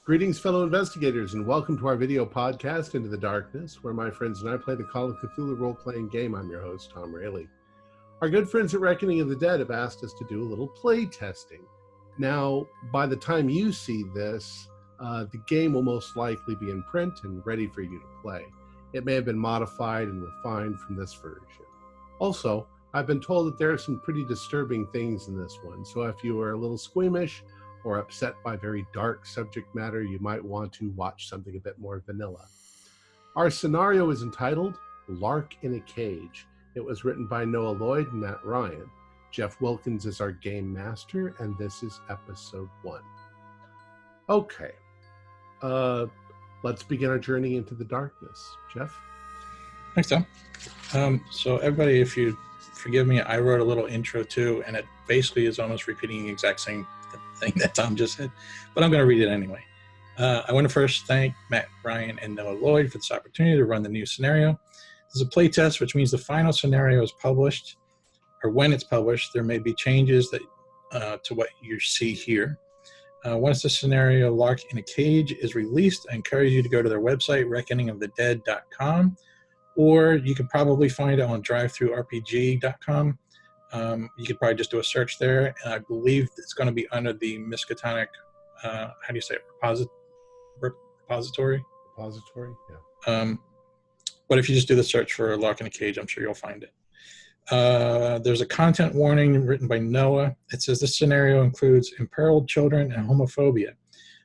Greetings, fellow investigators, and welcome to our video podcast, Into the Darkness, where my friends and I play the Call of Cthulhu role-playing game. I'm your host, Tom Rayleigh. Our good friends at Reckoning of the Dead have asked us to do a little play testing. Now, by the time you see this, the game will most likely be in print and ready for you to play. It may have been modified and refined from this version. Also, I've been told that there are some pretty disturbing things in this one, so if you are a little squeamish or upset by very dark subject matter, you might want to watch something a bit more vanilla. Our scenario is entitled Lark in a Cage. It was written by Noah Lloyd and Matt Ryan. Jeff Wilkins is our game master, and this is episode 1. Okay, let's begin our journey into the darkness. Jeff? Thanks, Tom. So everybody, if you forgive me, I wrote a little intro too, and it basically is almost repeating the exact same thing that Tom just said, but I'm going to read it anyway. I want to first thank Matt Ryan and Noah Lloyd for this opportunity to run the new scenario. This is a play test, which means the final scenario is published, or when it's published, there may be changes that to what you see here. Once the scenario Lark in a Cage is released, I encourage you to go to their website, reckoningofthedead.com, or you can probably find it on drivethrurpg.com. You could probably just do a search there, and I believe it's going to be under the Miskatonic, how do you say it, repository? Repository, yeah. But if you just do the search for Lark in a Cage, I'm sure you'll find it. There's a content warning written by Noah. It says this scenario includes imperiled children and homophobia.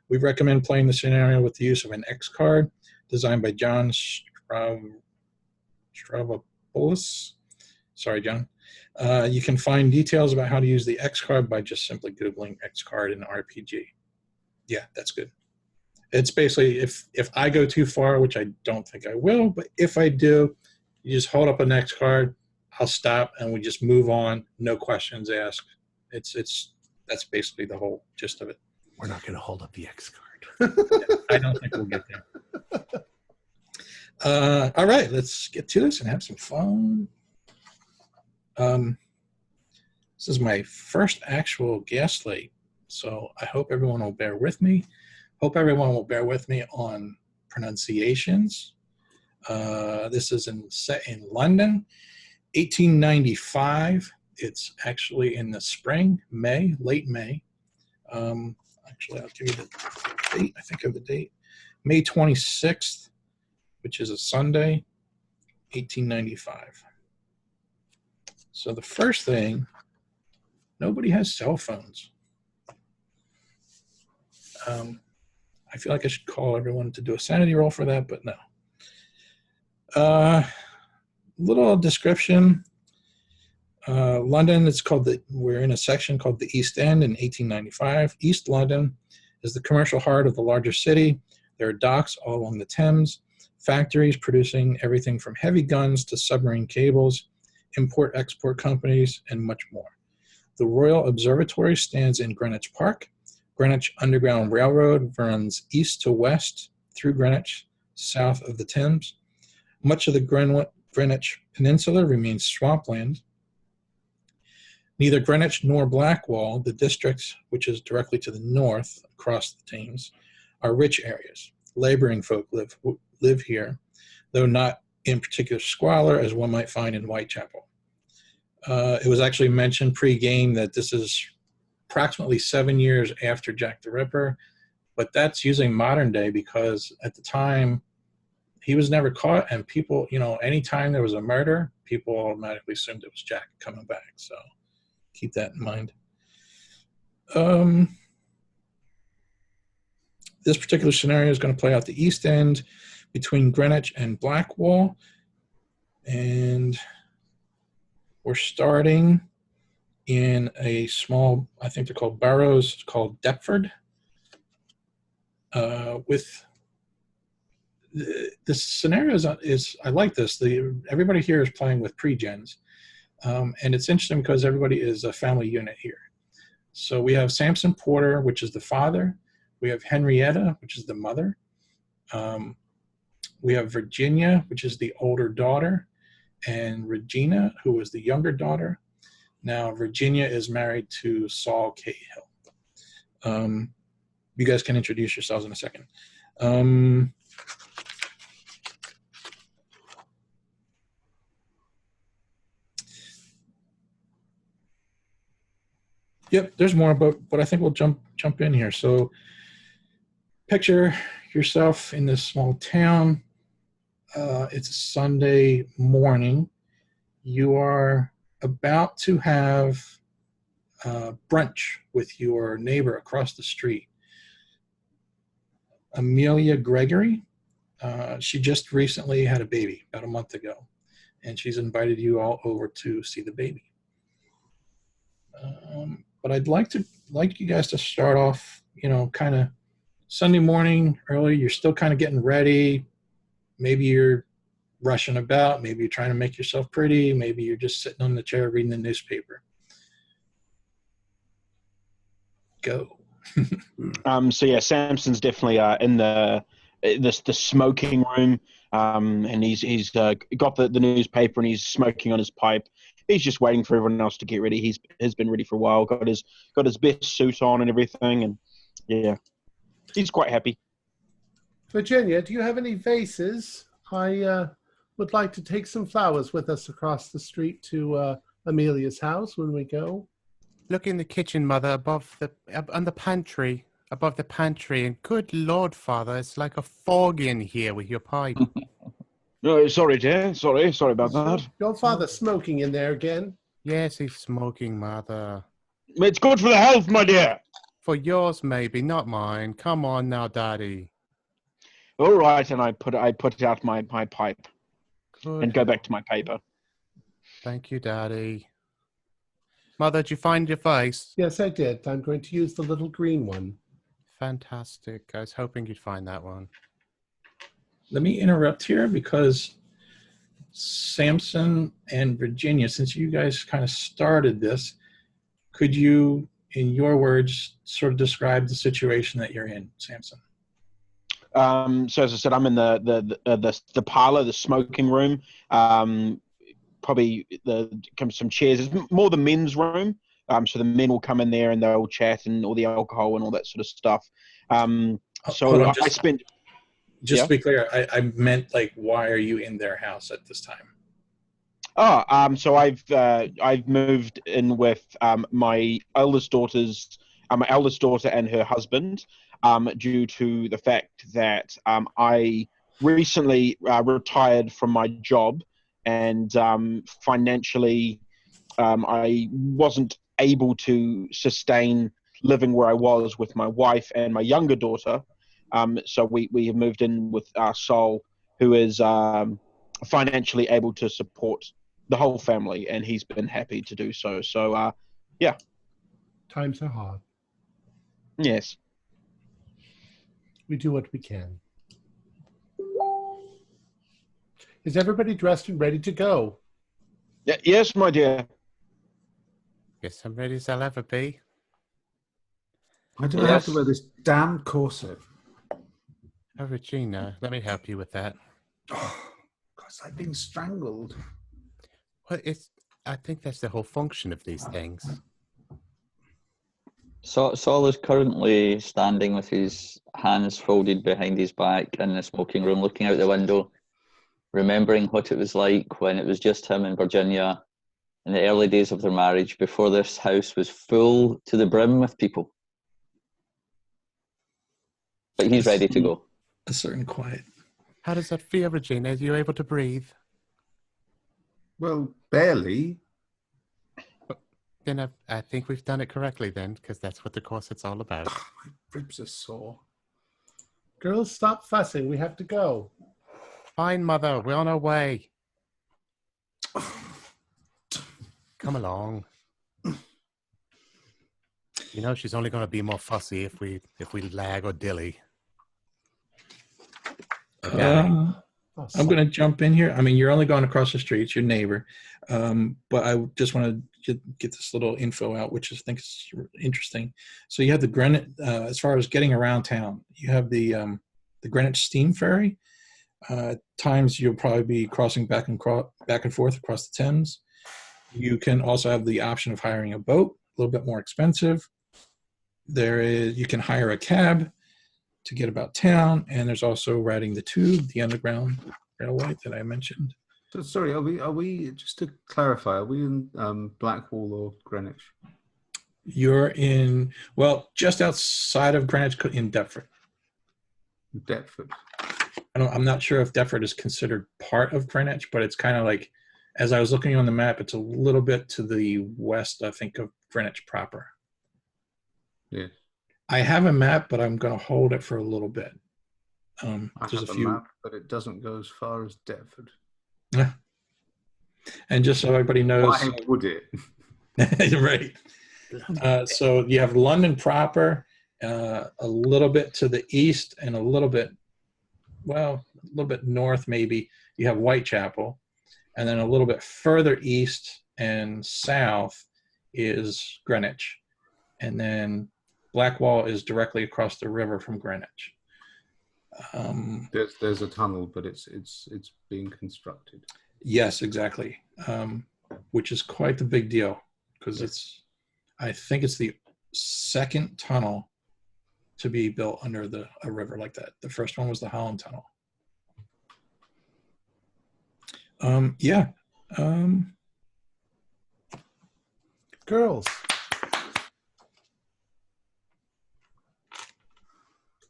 We recommend playing the scenario with the use of an X card designed by John Stravopoulos. Sorry, John. You can find details about how to use the X card by just simply Googling X card in RPG. Yeah, that's good. It's basically, if I go too far, which I don't think I will, but if I do, you just hold up an X card, I'll stop, and we just move on, no questions asked. That's basically the whole gist of it. We're not going to hold up the X card. I don't think we'll get there. All right, let's get to this and have some fun. This is my first actual gaslight, so I hope everyone will bear with me. Hope everyone will bear with me on pronunciations. This is set in London, 1895. It's actually in the spring, May, late May. Actually, I'll give you the date. I think of the date. May 26th, which is a Sunday, 1895. So the first thing, nobody has cell phones. I feel like I should call everyone to do a sanity roll for that, but no. Little description. London, we're in a section called the East End in 1895. East London is the commercial heart of the larger city. There are docks all along the Thames, factories producing everything from heavy guns to submarine cables, import-export companies, and much more. The Royal Observatory stands in Greenwich Park. Greenwich Underground Railroad runs east to west through Greenwich, south of the Thames. Much of the Greenwich Peninsula remains swampland. Neither Greenwich nor Blackwall, the district which is directly to the north across the Thames, are rich areas. Laboring folk live here, though not in particular squalor as one might find in Whitechapel. It was actually mentioned pre-game that this is approximately 7 years after Jack the Ripper, but that's using modern day because at the time he was never caught, and people, anytime there was a murder, people automatically assumed it was Jack coming back. So keep that in mind. This particular scenario is going to play out the East End between Greenwich and Blackwall, and we're starting in a small, I think they're called boroughs, called Deptford. With this scenario is I like this. Everybody here is playing with pre-gens, and it's interesting because everybody is a family unit here. So we have Samson Porter, which is the father. We have Henrietta, which is the mother. We have Virginia, which is the older daughter, and Regina, who is the younger daughter. Now, Virginia is married to Saul Cahill. you guys can introduce yourselves in a second. Yep, there's more, but I think we'll jump in here. So picture yourself in this small town. It's a Sunday morning. You are about to have brunch with your neighbor across the street, Amelia Gregory. She just recently had a baby about a month ago, and she's invited you all over to see the baby. But I'd like you guys to start off, kind of Sunday morning early. You're still kind of getting ready. Maybe you're rushing about. Maybe you're trying to make yourself pretty. Maybe you're just sitting on the chair reading the newspaper. Go. So yeah, Samson's definitely in the smoking room, and he's got the newspaper and he's smoking on his pipe. He's just waiting for everyone else to get ready. He's been ready for a while. Got his best suit on and everything, and yeah, he's quite happy. Virginia, do you have any vases? I would like to take some flowers with us across the street to Amelia's house when we go. Look in the kitchen, Mother, above the pantry, and good Lord, Father, it's like a fog in here with your pipe. No, sorry, dear. Sorry about that. Your father smoking in there again? Yes, he's smoking, Mother. It's good for the health, my dear. For yours, maybe, not mine. Come on now, Daddy. All right, and I put out my pipe Good. and go back to my paper. Thank you, Daddy. Mother, did you find your vase? Yes, I did. I'm going to use the little green one. Fantastic. I was hoping you'd find that one. Let me interrupt here because Samson and Virginia, since you guys kind of started this, could you, in your words, sort of describe the situation that you're in, Samson? So as I said, I'm in the parlor, the smoking room. Probably comes some chairs. It's more the men's room. So the men will come in there and they'll chat and all the alcohol and all that sort of stuff. So I spent. Just to be clear, I meant like, why are you in their house at this time? So I've moved in with my eldest daughter and her husband, due to the fact that I recently retired from my job, and financially I wasn't able to sustain living where I was with my wife and my younger daughter. So we have moved in with Sol, who is financially able to support the whole family, and he's been happy to do so. So, yeah. Times are hard. Yes. We do what we can. Is everybody dressed and ready to go? Yes, my dear. Yes, I'm ready as I'll ever be. I don't have to wear this damn corset. Oh, Regina, let me help you with that. Oh, because I've been strangled. Well, I think that's the whole function of these things. Saul is currently standing with his hands folded behind his back in the smoking room, looking out the window, remembering what it was like when it was just him and Virginia in the early days of their marriage, before this house was full to the brim with people. But he's ready to go. A certain quiet. How does that feel, Regina? Are you able to breathe? Well, barely. Then I think we've done it correctly then, because that's what the corset's all about. My ribs are sore. Girls, stop fussing. We have to go. Fine, Mother. We're on our way. Come along. You know she's only going to be more fussy if we lag or dilly. I'm going to jump in here. I mean, you're only going across the street. It's your neighbor. But I just want to get this little info out, which I think is interesting. So you have the Greenwich, as far as getting around town, you have the Greenwich Steam Ferry. At times you'll probably be crossing back and forth across the Thames. You can also have the option of hiring a boat, a little bit more expensive. You can hire a cab. to get about town, and there's also riding the tube, the underground railway that I mentioned. So, sorry, are we just to clarify? Are we in Blackwall or Greenwich? You're in, well, just outside of Greenwich in Deptford. Deptford. I'm not sure if Deptford is considered part of Greenwich, but it's kind of like, as I was looking on the map, it's a little bit to the west, I think, of Greenwich proper. Yeah. I have a map, but I'm going to hold it for a little bit. I There's have a few map, but it doesn't go as far as Deptford. And just so everybody knows, why would it? right? So you have London proper, a little bit to the east, and a little bit north maybe. You have Whitechapel, and then a little bit further east and south is Greenwich, and then Blackwall is directly across the river from Greenwich. There's a tunnel, but it's being constructed. Yes, exactly. Which is quite the big deal because I think it's the second tunnel to be built under a river like that. The first one was the Holland Tunnel. Girls.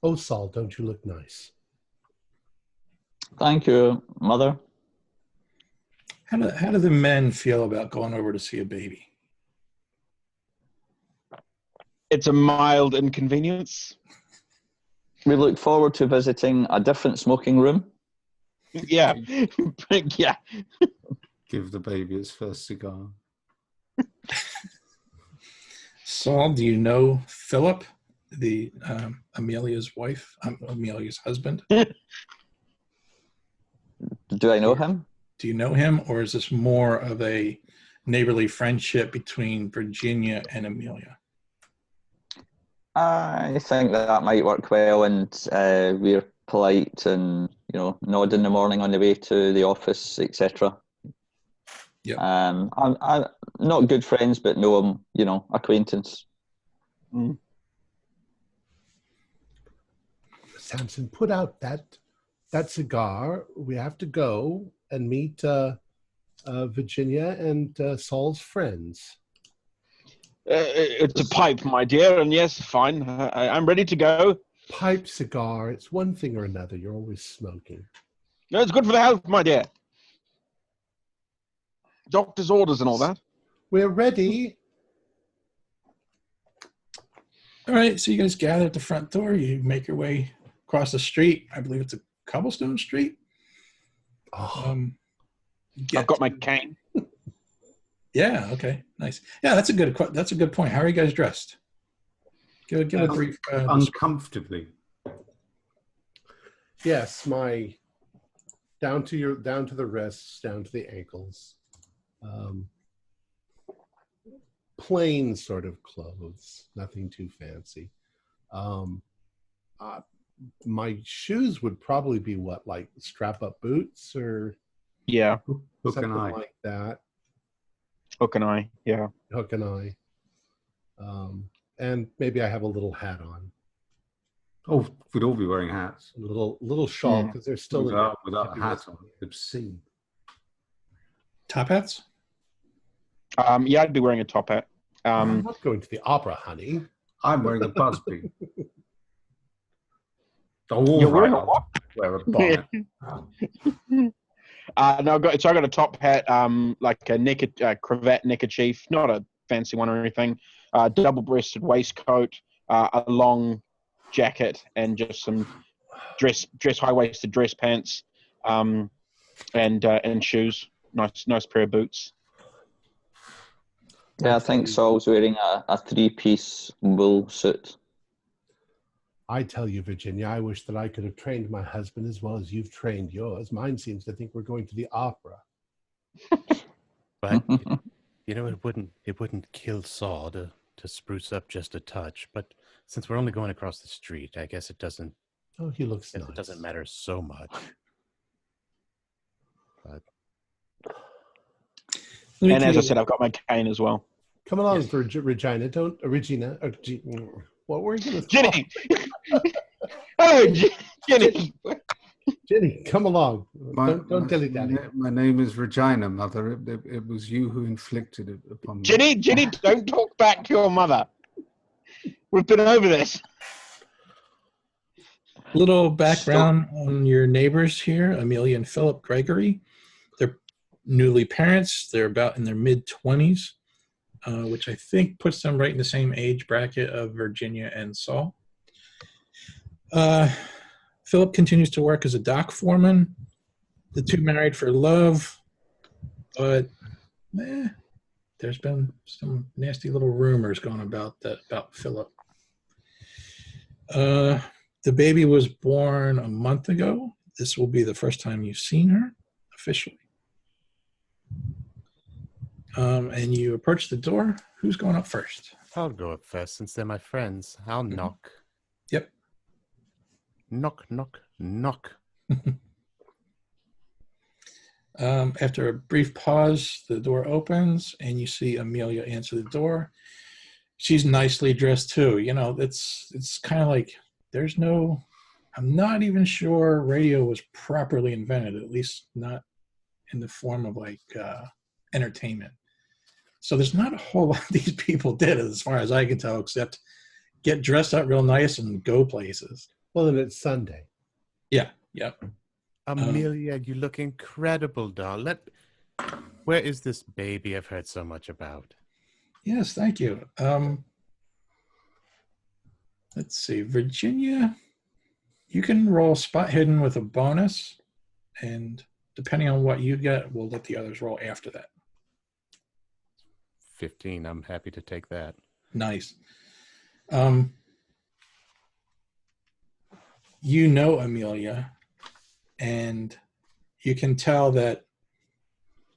Oh, Saul, don't you look nice? Thank you, Mother. How do the men feel about going over to see a baby? It's a mild inconvenience. We look forward to visiting a different smoking room. Yeah. Yeah. Give the baby its first cigar. Saul, do you know Philip, the Amelia's wife, Amelia's husband? Do I know him? Do you know him, or is this more of a neighborly friendship between Virginia and Amelia? I think that might work well, and we're polite and nod in the morning on the way to the office, etc. Yeah. I'm not good friends, but know him, acquaintance. Mm. Samson, put out that cigar. We have to go and meet Virginia and Saul's friends. It's a pipe, my dear, and yes, fine. I'm ready to go. Pipe, cigar, it's one thing or another. You're always smoking. No, it's good for the health, my dear. Doctor's orders and all that. We're ready. All right, so you guys gather at the front door. You make your way across the street. I believe it's a cobblestone street. Oh. I've got my cane. Yeah. Okay. Nice. Yeah, that's a good point. How are you guys dressed? Give a brief. Uncomfortably. Yes, my down to the wrists, down to the ankles. Plain sort of clothes, nothing too fancy. My shoes would probably be like strap-up boots or Hook something and eye. like that. Hook and eye, yeah. Hook and eye. And maybe I have a little hat on. Oh, we'd all be wearing hats. A little shawl because they're still without a hat on. Obscene. Top hats? Yeah, I'd be wearing a top hat. I'm not going to the opera, honey. I'm wearing a busby. You're wearing a what? Wear a bonnet. No, I got a top hat, like a cravat neckerchief, not a fancy one or anything. Double-breasted waistcoat, a long jacket, and just some high-waisted dress pants, and shoes. Nice pair of boots. Yeah, I think Saul's wearing a three-piece wool suit. I tell you, Virginia, I wish that I could have trained my husband as well as you've trained yours. Mine seems to think we're going to the opera. But it wouldn't kill Saul to spruce up just a touch. But since we're only going across the street, I guess it doesn't. Oh, he looks nice. It doesn't matter so much. But And as I said, I've got my cane as well. come along, Regina. What were you going to Ginny! Oh, Jenny. Jenny, come along. My, Don't tell it, Daddy. my name is Regina, Mother. It was you who inflicted it upon me. Jenny, don't talk back to your mother. We've been over this. Little background on your neighbors here, Amelia and Philip Gregory. They're newly parents. They're about in their mid-20s, which I think puts them right in the same age bracket of Virginia and Saul. Philip continues to work as a dock foreman. The two married for love, but there's been some nasty little rumors going about Philip. The baby was born a month ago. This will be the first time you've seen her officially. And you approach the door. Who's going up first? I'll go up first since they're my friends. I'll knock. Yep. Knock, knock, knock. After a brief pause, the door opens and you see Amelia answer the door. She's nicely dressed too. You know, it's kind of like I'm not even sure radio was properly invented, at least not in the form of like entertainment. So there's not a whole lot these people did, as far as I can tell, except get dressed up real nice and go places. Well, then it's Sunday. Yeah, yep. Amelia, you look incredible, doll. Where is this baby I've heard so much about? Yes, thank you. Let's see, Virginia, you can roll spot hidden with a bonus, and depending on what you get, we'll let the others roll after that. 15. I'm happy to take that. Nice. You know Amelia, and you can tell that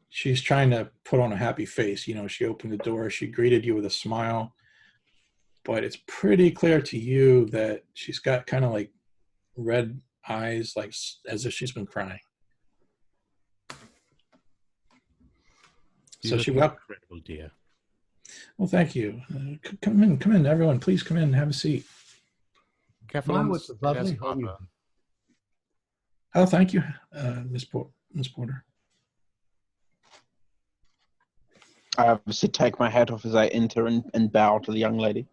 she's trying to put on a happy face. You know, she opened the door, she greeted you with a smile, but it's pretty clear to you that she's got kind of like red eyes, like as if she's been crying. So she welcomed. Incredible, dear. Well, thank you. Come in, everyone. Please come in and have a seat. Careful Mine on was the a lovely stairs, home. Papa. Oh, thank you, Miss Porter. I obviously take my hat off as I enter and bow to the young lady.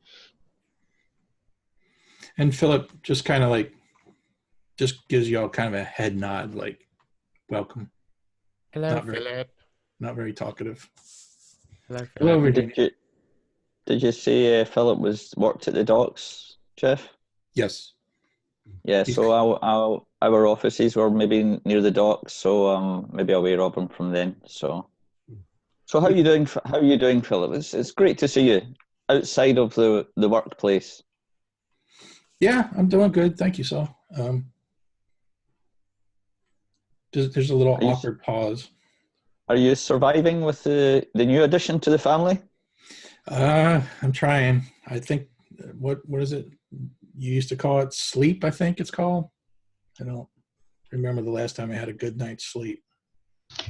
And Philip just kind of like, just gives you all kind of a head nod, like, welcome. Hello, Philip. Not very talkative. Hello, Philip. Hello, Virginia. Did you say Philip worked at the docks, Jeff? Yes. Yeah, so our offices were maybe near the docks, so maybe aware of him from then. So how are you doing? How are you doing, Philip? It's great to see you outside of the workplace. Yeah, I'm doing good. Thank you, Saul. There's a little awkward pause. Are you surviving with the new addition to the family? I'm trying. I think what is it? You used to call it sleep, I think it's called. I don't remember the last time I had a good night's sleep.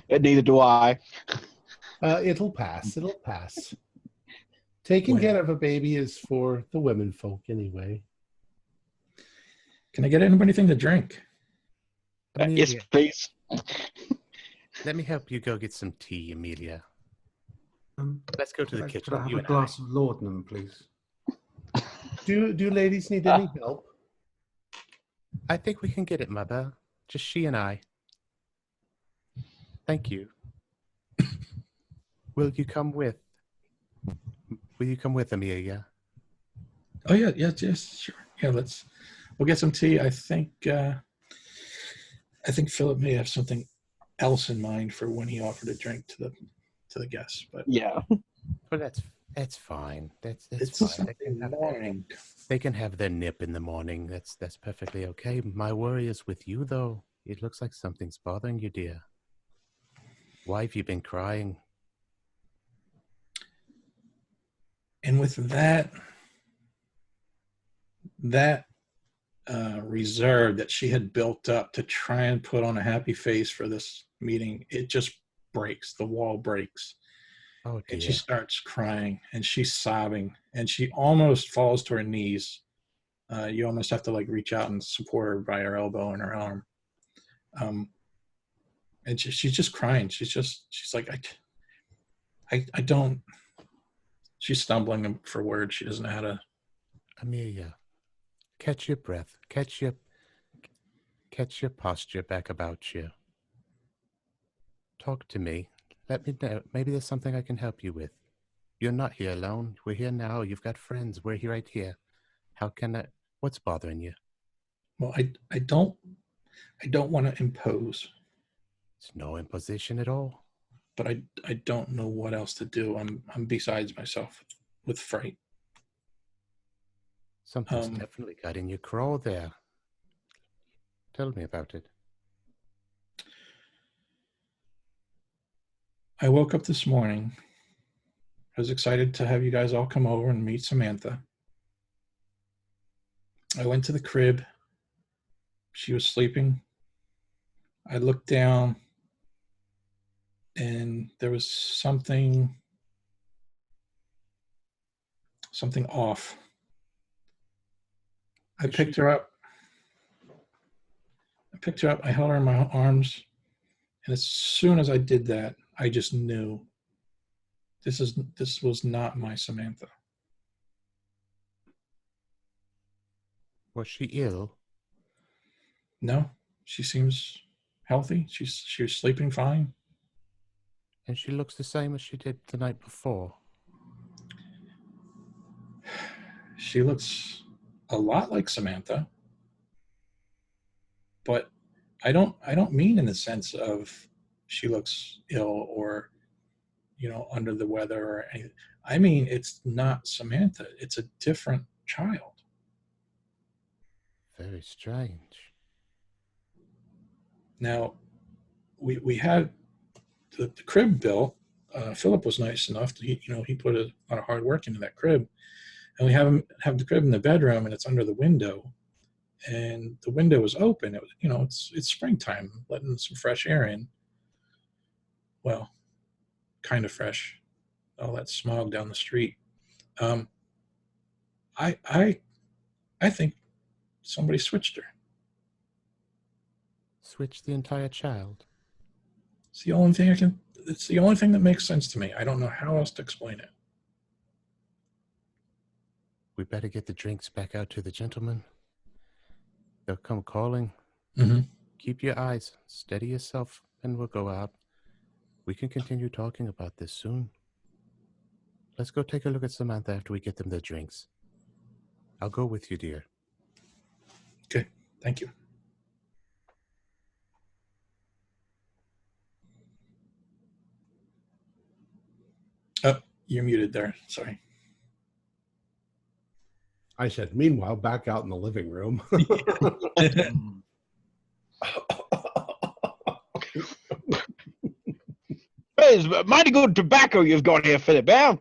Neither do I. It'll pass. It'll pass. Taking care of a baby is for the women folk anyway. Can I get anybody anything to drink? Yes, please. Let me help you go get some tea, Amelia. Let's go to the kitchen. Could I have a glass of laudanum, please? Do ladies need any help? I think we can get it, Mother. Just she and I. Thank you. Will you come with? Will you come with, Amelia? Oh yeah, yes, sure. Yeah, we'll get some tea. I think Philip may have something else in mind for when he offered a drink to the guests. But yeah, well, that's fine. That's fine. They can have their nip in the morning. That's perfectly okay. My worry is with you, though. It looks like something's bothering you, dear. Why have you been crying? And with that reserve that she had built up to try and put on a happy face for this meeting, it just breaks. The wall breaks. Oh, dear. And she starts crying and she's sobbing and she almost falls to her knees You almost have to like reach out and support her by her elbow and her arm. And she's just crying. She's like, I don't. She's stumbling for words. She doesn't know how to. Amelia, catch your breath. Catch your posture back about you. Talk to me. Let me know. Maybe there's something I can help you with. You're not here alone. We're here now. You've got friends. We're here right here. How can I? What's bothering you? Well, I don't want to impose. It's no imposition at all. But I don't know what else to do. I'm besides myself with fright. Something's definitely got in your craw there. Tell me about it. I woke up this morning. I was excited to have you guys all come over and meet Samantha. I went to the crib. She was sleeping. I looked down, and there was something off. I picked her up. I held her in my arms, and as soon as I did that, I just knew this was not my Samantha. Was she ill? No, she seems healthy. She was sleeping fine. And she looks the same as she did the night before. She looks a lot like Samantha, but I don't mean in the sense of she looks ill or under the weather or anything. I mean, it's not Samantha. It's a different child. Very strange. Now, we had the crib built. Philip was nice enough to, he put a lot of hard work into that crib, and we have the crib in the bedroom, and it's under the window, and the window was open. It was, it's springtime, letting some fresh air in. Well, kind of fresh. All that smog down the street. I think somebody switched her. Switch the entire child. It's the only thing that makes sense to me. I don't know how else to explain it. We better get the drinks back out to the gentlemen. They'll come calling. Mm-hmm. Keep your eyes, steady yourself, and we'll go out. We can continue talking about this soon. Let's go take a look at Samantha after we get them their drinks. I'll go with you, dear. Okay, thank you. Oh, you're muted there. Sorry. I said, meanwhile, back out in the living room. It's mighty good tobacco you've got here, Philip. Eh?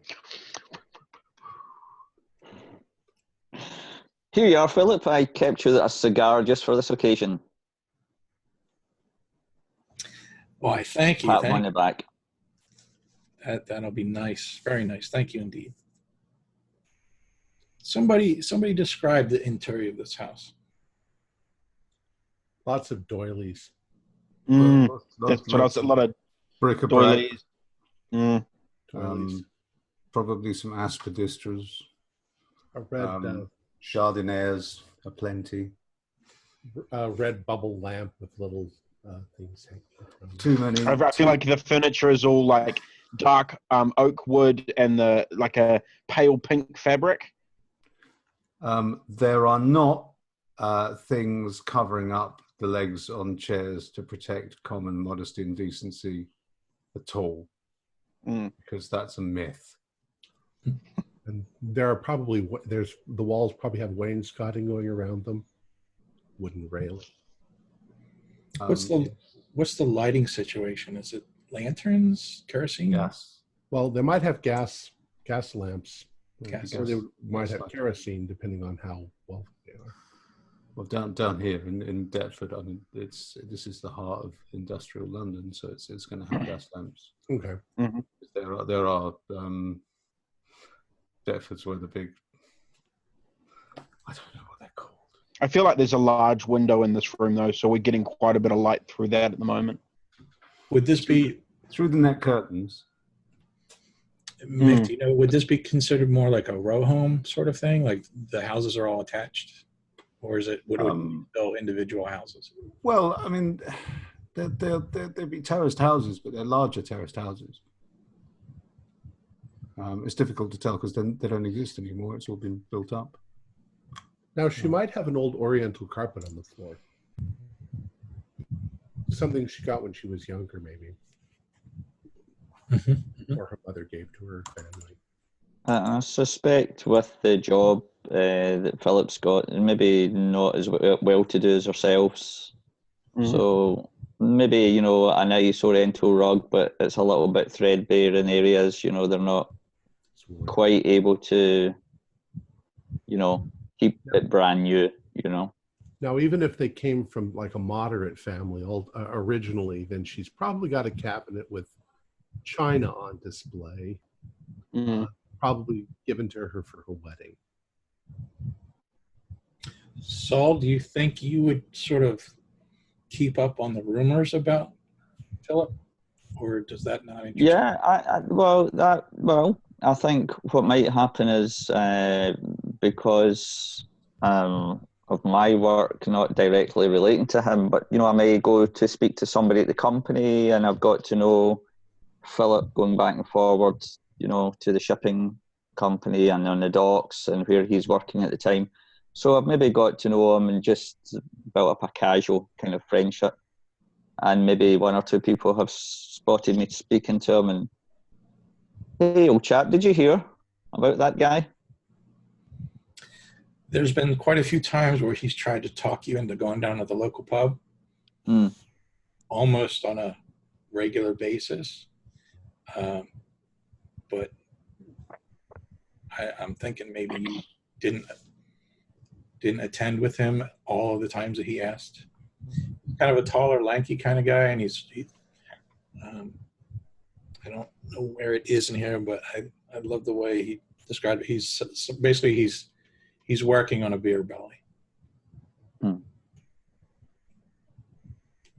Here you are, Philip. I kept you a cigar just for this occasion. Why, thank you. Pat on the back. That'll be nice. Very nice. Thank you indeed. Somebody describe the interior of this house. Lots of doilies. That's what I was, a lot of bric-a-brac. Doilies. Probably some aspidistras. A red Jardinières aplenty. red bubble lamp with little things. Too many. I feel like the furniture is all like dark oak wood and like a pale pink fabric. There are not things covering up the legs on chairs to protect common modesty and decency at all, because that's a myth. And there are probably the walls probably have wainscoting going around them, wooden railing. What's the lighting situation? Is it lanterns, kerosene? Yes. Well, they might have gas lamps. Gas. Or they might have kerosene, depending on how well they are. Well, down here in Deptford, I mean, this is the heart of industrial London, so it's going to have gas lamps. Okay. Mm-hmm. There are Deptford's where the big, I don't know what they're called. I feel like there's a large window in this room, though, so we're getting quite a bit of light through that at the moment. Would this be through the net curtains? Mick, do you know, would this be considered more like a row home sort of thing? Like the houses are all attached? Or would it be still individual houses? Well, I mean, they'd be terraced houses, but they're larger terraced houses. It's difficult to tell because they don't exist anymore. It's all been built up. Now, she might have an old oriental carpet on the floor. Something she got when she was younger, maybe. Or her mother gave to her family. I suspect with the job that Philip's got, maybe not as well-to-do as ourselves. So maybe, you know, a nice oriental rug, but it's a little bit threadbare in areas, you know, they're not quite able to, you know, keep it brand new, you know. Now, even if they came from like a moderate family originally, then she's probably got a cabinet with china on display, probably given to her for her wedding. Saul, do you think you would sort of keep up on the rumors about Philip, or does that not interest you? Yeah, I think what might happen is because of my work not directly relating to him, but you know, I may go to speak to somebody at the company and I've got to know Philip going back and forward, you know, to the shipping company and on the docks and where he's working at the time. So I've maybe got to know him and just built up a casual kind of friendship. And maybe one or two people have spotted me speaking to him and, hey, old chap, did you hear about that guy? There's been quite a few times where he's tried to talk you into going down to the local pub, almost on a regular basis. But I'm thinking maybe you didn't attend with him all of the times that he asked. Kind of a taller, lanky kind of guy, and I don't know where it is in here, but I love the way he described it. He's basically he's working on a beer belly.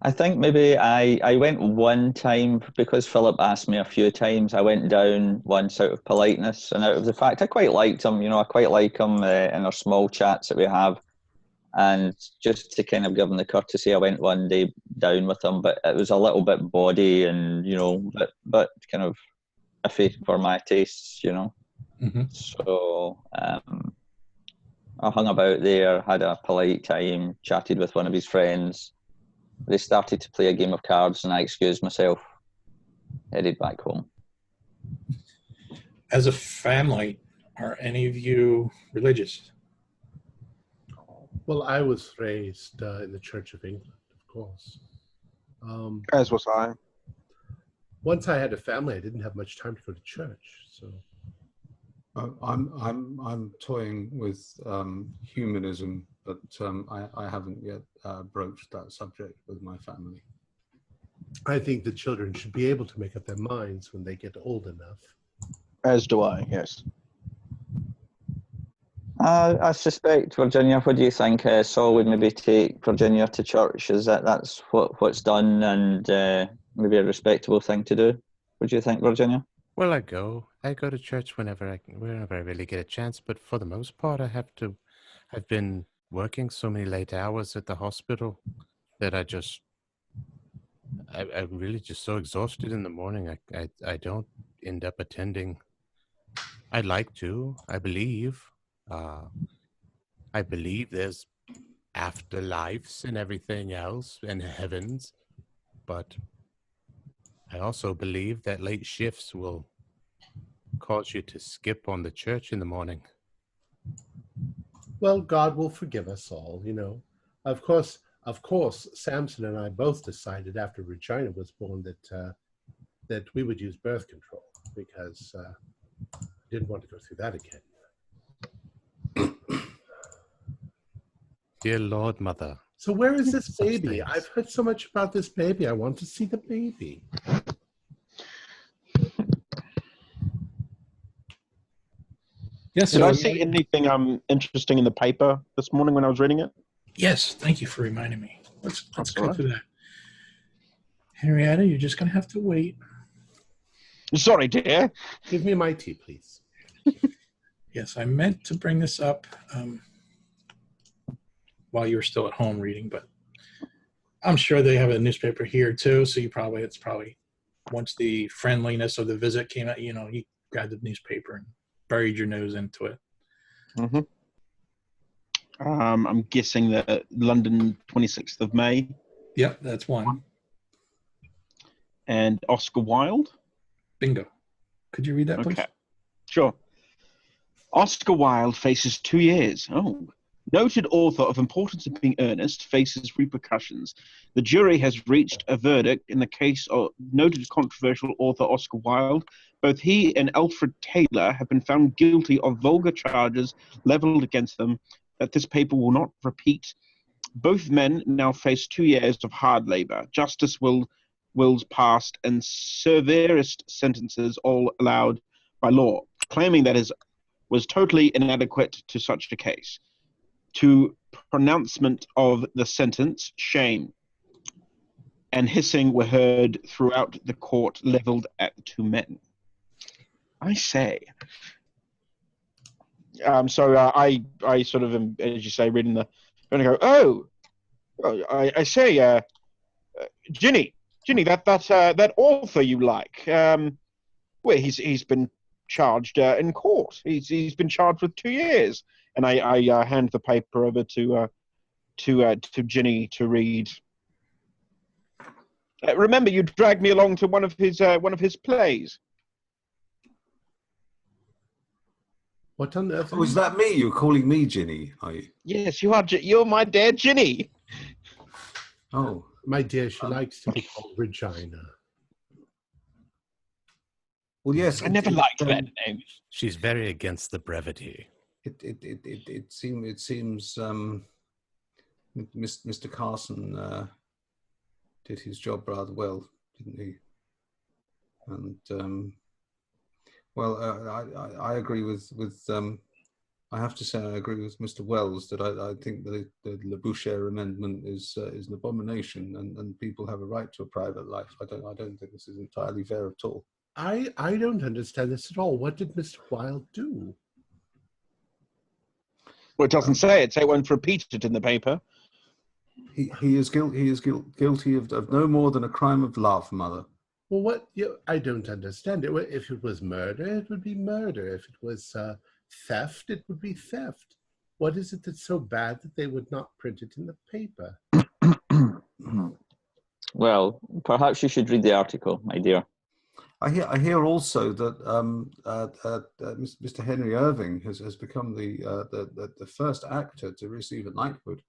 I think maybe I went one time because Philip asked me a few times. I went down once out of politeness and out of the fact I quite liked him. You know, I quite like him in our small chats that we have. And just to kind of give him the courtesy, I went one day down with him, but it was a little bit bawdy and, you know, but kind of iffy for my tastes, you know. So I hung about there, had a polite time, chatted with one of his friends. They started to play a game of cards and I excused myself, headed back home. As a family, are any of you religious? Well, I was raised in the Church of England, of course. As was I. Once I had a family, I didn't have much time to go to church, so. I'm toying with humanism, but I haven't yet broached that subject with my family. I think the children should be able to make up their minds when they get old enough. As do I, yes. I suspect, Virginia, what do you think? Saul would maybe take Virginia to church. Is that's what's done and maybe a respectable thing to do? What do you think, Virginia? Well, I go to church whenever I really get a chance, but for the most part, I've been working so many late hours at the hospital that I'm really just so exhausted in the morning. I don't end up attending. I'd like to, I believe there's afterlives and everything else and heavens, but I also believe that late shifts will cause you to skip on the church in the morning. Well, God will forgive us all, you know. Of course, Samson and I both decided after Regina was born that we would use birth control because we didn't want to go through that again. Dear Lord, Mother. So where is this baby? I've heard so much about this baby. I want to see the baby. Yes. Did I see anything interesting in the paper this morning when I was reading it? Yes, thank you for reminding me. Let's go right. through that. Henrietta, you're just going to have to wait. Sorry, dear. Give me my tea, please. Yes, I meant to bring this up while you were still at home reading, but I'm sure they have a newspaper here too, so it's probably once the friendliness of the visit came out, you grabbed the newspaper and buried your nose into it. Mm-hmm. I'm guessing that London, 26th of May. Yep, that's one. And Oscar Wilde. Bingo. Could you read that, please? Okay, sure. Oscar Wilde faces 2 years. Oh. Noted author of Importance of Being Earnest faces repercussions. The jury has reached a verdict in the case of noted controversial author Oscar Wilde. Both he and Alfred Taylor have been found guilty of vulgar charges leveled against them that this paper will not repeat. Both men now face 2 years of hard labor. Justice wills passed and severest sentences all allowed by law, claiming that his was totally inadequate to such a case. To pronouncement of the sentence, shame and hissing were heard throughout the court, leveled at the two men. I say. So I sort of am, as you say, reading the, and I go, I say, Ginny, that author you like, well, he's been charged in court. He's been charged with 2 years. And I hand the paper over to Ginny to read. Remember, you dragged me along to one of his plays. What on earth? Was that me? You're calling me Ginny, are you? Yes, you are. You're my dear Ginny. Oh, my dear, she likes to be called Regina. Well, yes. I never liked that name. She's very against the brevity. It seems Mr. Carson did his job rather well, didn't he? And I agree with I have to say I agree with Mr. Wells that I think the Le Boucher amendment is an abomination, and people have a right to a private life. I don't think this is entirely fair at all. I don't understand this at all. What did Mr. Wilde do? Well, it doesn't say it. Say it won't repeat it in the paper. He is guilty of no more than a crime of love, Mother. Well, what? I don't understand it. If it was murder, it would be murder. If it was theft, it would be theft. What is it that's so bad that they would not print it in the paper? Well, perhaps you should read the article, my dear. I hear also that Mr. Henry Irving has become the first actor to receive a knighthood,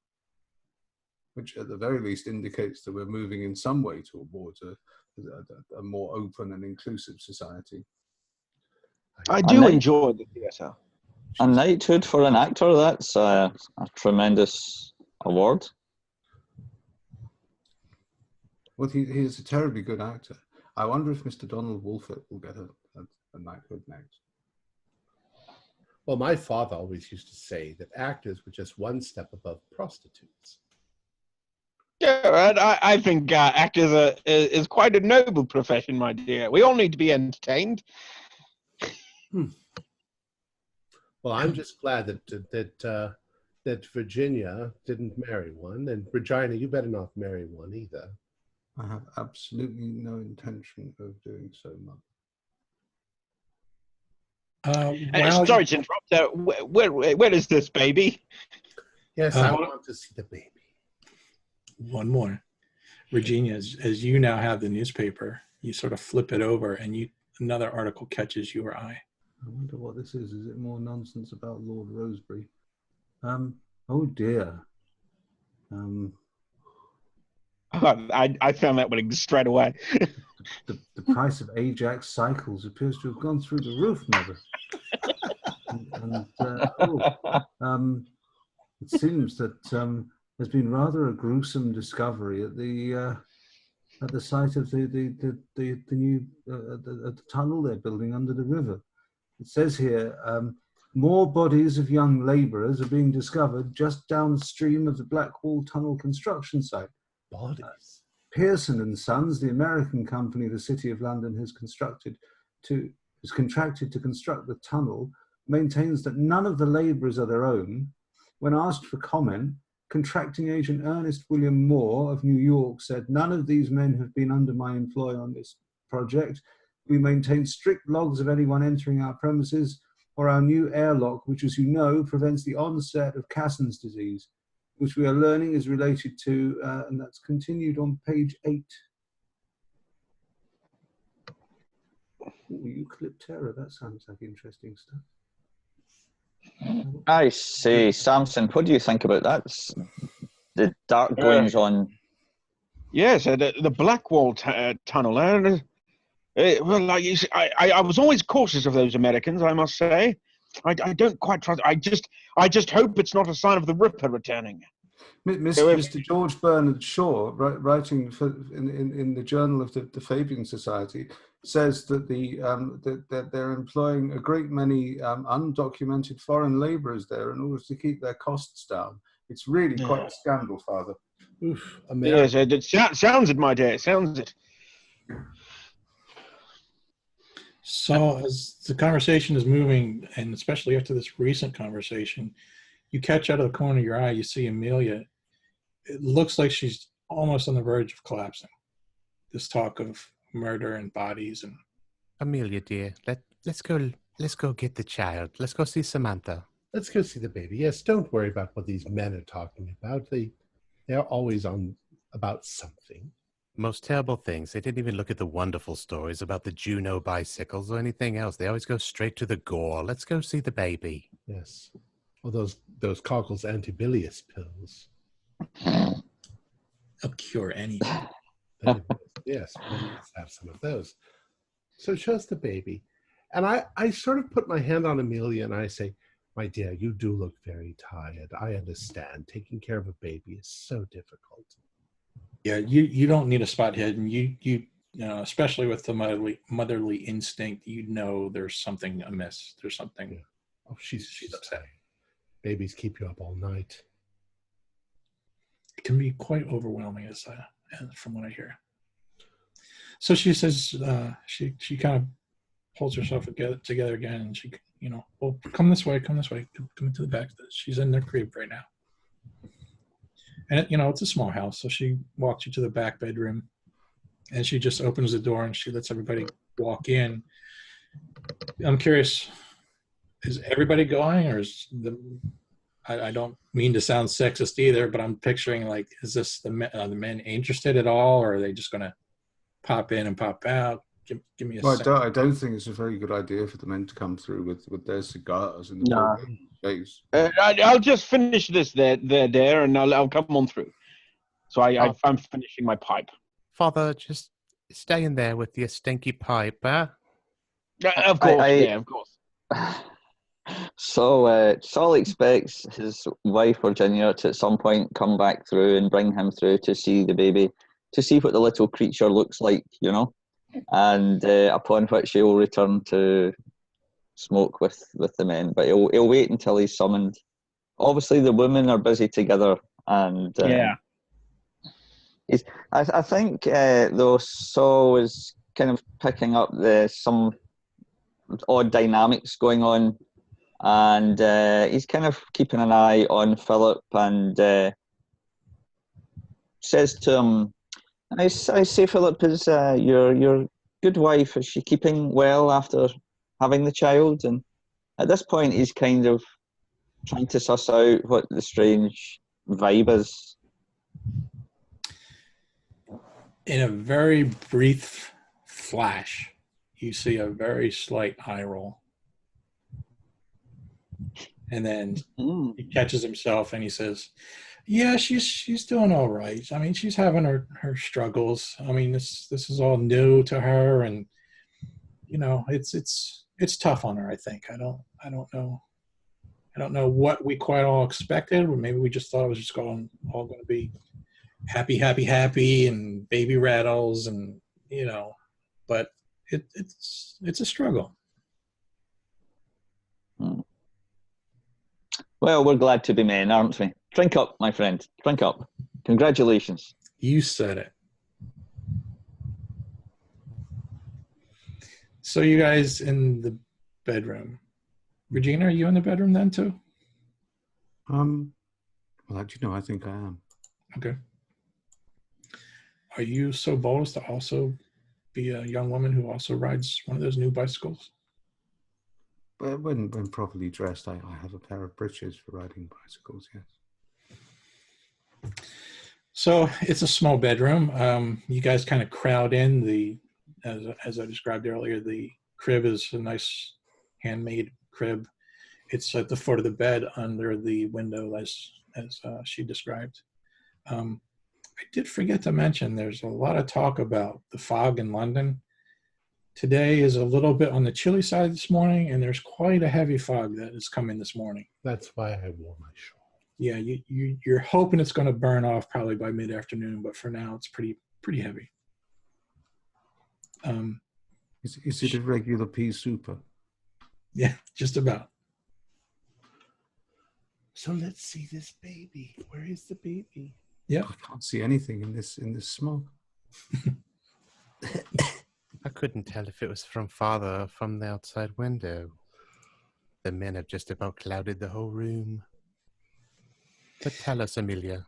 which at the very least indicates that we're moving in some way towards a more open and inclusive society. I do enjoy the theatre. A knighthood for an actor, that's a tremendous award. Well, he is a terribly good actor. I wonder if Mr. Donald Wolfett will get a knighthood next. Well, my father always used to say that actors were just one step above prostitutes. Yeah, I think actors is quite a noble profession, my dear. We all need to be entertained. Well, I'm just glad that Virginia didn't marry one, and Regina, you better not marry one either. I have absolutely no intention of doing so, Mother. Sorry to interrupt. Where is this baby? Yes, I want to see the baby. One more. Regina, as you now have the newspaper, you sort of flip it over and another article catches your eye. I wonder what this is. Is it more nonsense about Lord Rosebery? Oh dear. I found that one straight away. the price of Ajax cycles appears to have gone through the roof, Mother. It seems that there's been rather a gruesome discovery at the site of the new the tunnel they're building under the river. It says here More bodies of young labourers are being discovered just downstream of the Blackwall Tunnel construction site. Bodies. Pearson and Sons, the American company the City of London has contracted to construct the tunnel, maintains that none of the labourers are their own. When asked for comment, contracting agent Ernest William Moore of New York said, "None of these men have been under my employ on this project. We maintain strict logs of anyone entering our premises, or our new airlock, which, as you know, prevents the onset of Casson's disease, which we are learning is related to," and that's continued on page 8. Ooh, Eucalyptera, that sounds like interesting stuff. I say, Samson, what do you think about that? The dark goings on. Yes, the Blackwall tunnel. Well, like you see, I was always cautious of those Americans, I must say. I don't quite trust. I just hope it's not a sign of the Ripper returning. Mr. George Bernard Shaw, writing in the Journal of the Fabian Society, says that that they're employing a great many undocumented foreign labourers there in order to keep their costs down. It's really quite a scandal, Father. Oof, yes, it sounds it, my dear. Sounds it. So as the conversation is moving, and especially after this recent conversation, you catch out of the corner of your eye, you see Amelia. It looks like she's almost on the verge of collapsing. This talk of murder and bodies and... Amelia, dear, let's go get the child. Let's go see Samantha. Let's go see the baby. Yes, don't worry about what these men are talking about. They're always on about something. Most terrible things. They didn't even look at the wonderful stories about the Juno bicycles or anything else. They always go straight to the gore. Let's go see the baby. Yes. Well, those Cockles antibilious pills. They'll cure anything. Yes, let's have some of those. So it shows the baby. And I sort of put my hand on Amelia and I say, "My dear, you do look very tired. I understand. Taking care of a baby is so difficult." Yeah, you don't need a spot hidden. You know, especially with the motherly instinct, you know there's something amiss. There's something. Yeah. Oh, she's upset. Babies keep you up all night. It can be quite overwhelming, as from what I hear. So she says she kind of pulls herself together again, and she, well, come this way, come into the back. She's in their crib right now. And, it's a small house, so she walks you to the back bedroom, and she just opens the door, and she lets everybody walk in. I'm curious, is everybody going, or is I don't mean to sound sexist either, but I'm picturing, like, is this the men interested at all, or are they just going to pop in and pop out? Give me a second. I don't think it's a very good idea for the men to come through with their cigars in the face. I'll just finish this there, and I'll come on through. So I'm finishing my pipe. Father, just stay in there with your stinky pipe, huh? Of course, of course. So Saul expects his wife Virginia to at some point come back through and bring him through to see the baby, to see what the little creature looks like, and upon which he'll return to smoke with the men. But he'll wait until he's summoned. Obviously, the women are busy together, and I think though Saul is kind of picking up some odd dynamics going on, and he's kind of keeping an eye on Philip, and says to him, I say, Philip, is your good wife, is she keeping well after having the child? And at this point, he's kind of trying to suss out what the strange vibe is. In a very brief flash, you see a very slight eye roll. And then he catches himself and he says, "Yeah, she's doing all right. I mean, she's having her struggles. I mean, this is all new to her, and it's tough on her. I think I don't know what we quite all expected, or maybe we just thought it was just all going to be happy, and baby rattles, and but it's a struggle." Well, we're glad to be men, aren't we? Drink up, my friend. Drink up. Congratulations. You said it. So you guys in the bedroom. Regina, are you in the bedroom then too? Well, actually, no, I think I am. Okay. Are you so bold as to also be a young woman who also rides one of those new bicycles? But when properly dressed, I have a pair of breeches for riding bicycles, yes. So it's a small bedroom. You guys kind of crowd in. As I described earlier, the crib is a nice handmade crib. It's at the foot of the bed under the window, as she described. I did forget to mention there's a lot of talk about the fog in London. Today is a little bit on the chilly side this morning, and there's quite a heavy fog that is coming this morning. That's why I wore my shawl. Yeah, you're hoping it's going to burn off probably by mid-afternoon, but for now it's pretty heavy. Is it a regular pea super? Yeah, just about. So let's see this baby. Where is the baby? Yeah, I can't see anything in this smoke. I couldn't tell if it was from father or from the outside window. The men have just about clouded the whole room. But tell us, Amelia.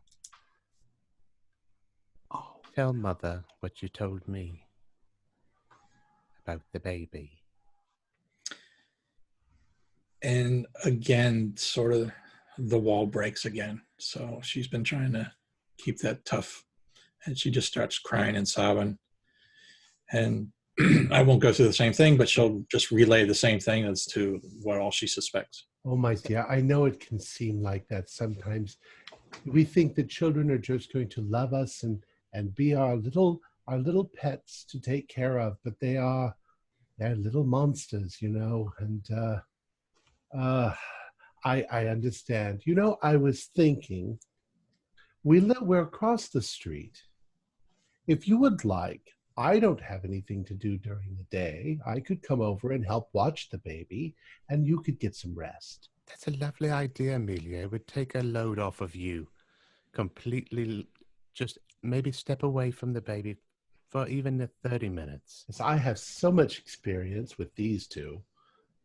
Oh, Tell mother what you told me about the baby. and again, sort of the wall breaks again. So she's been trying to keep that tough, and she just starts crying and sobbing. And I won't go through the same thing, but she'll just relay the same thing as to what all she suspects. Oh my dear, I know it can seem like that sometimes. We think that children are just going to love us and be our little pets to take care of, but they're little monsters, you know. And I understand. You know, I was thinking, we're across the street. If you would like, I don't have anything to do during the day. I could come over and help watch the baby, and you could get some rest. That's a lovely idea, Amelia. It would take a load off of you. Completely, just maybe step away from the baby for even the 30 minutes. Yes, I have so much experience with these two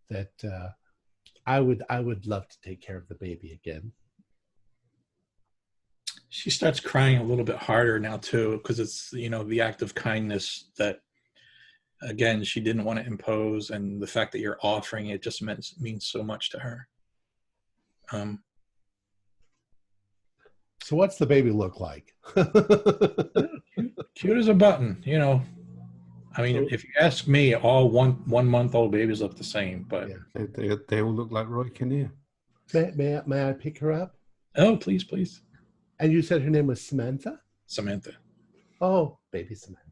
that I would love to take care of the baby again. She starts crying a little bit harder now too, because it's, you know, the act of kindness that, again, she didn't want to impose, and the fact that you're offering it just means so much to her. So what's the baby look like? Cute as a button, you know. I mean, if you ask me, all one-month-old babies look the same, but Yeah. They all look like Roy Kinnear. May I pick her up? oh, please, And you said her name was Samantha? Samantha. Oh, baby Samantha.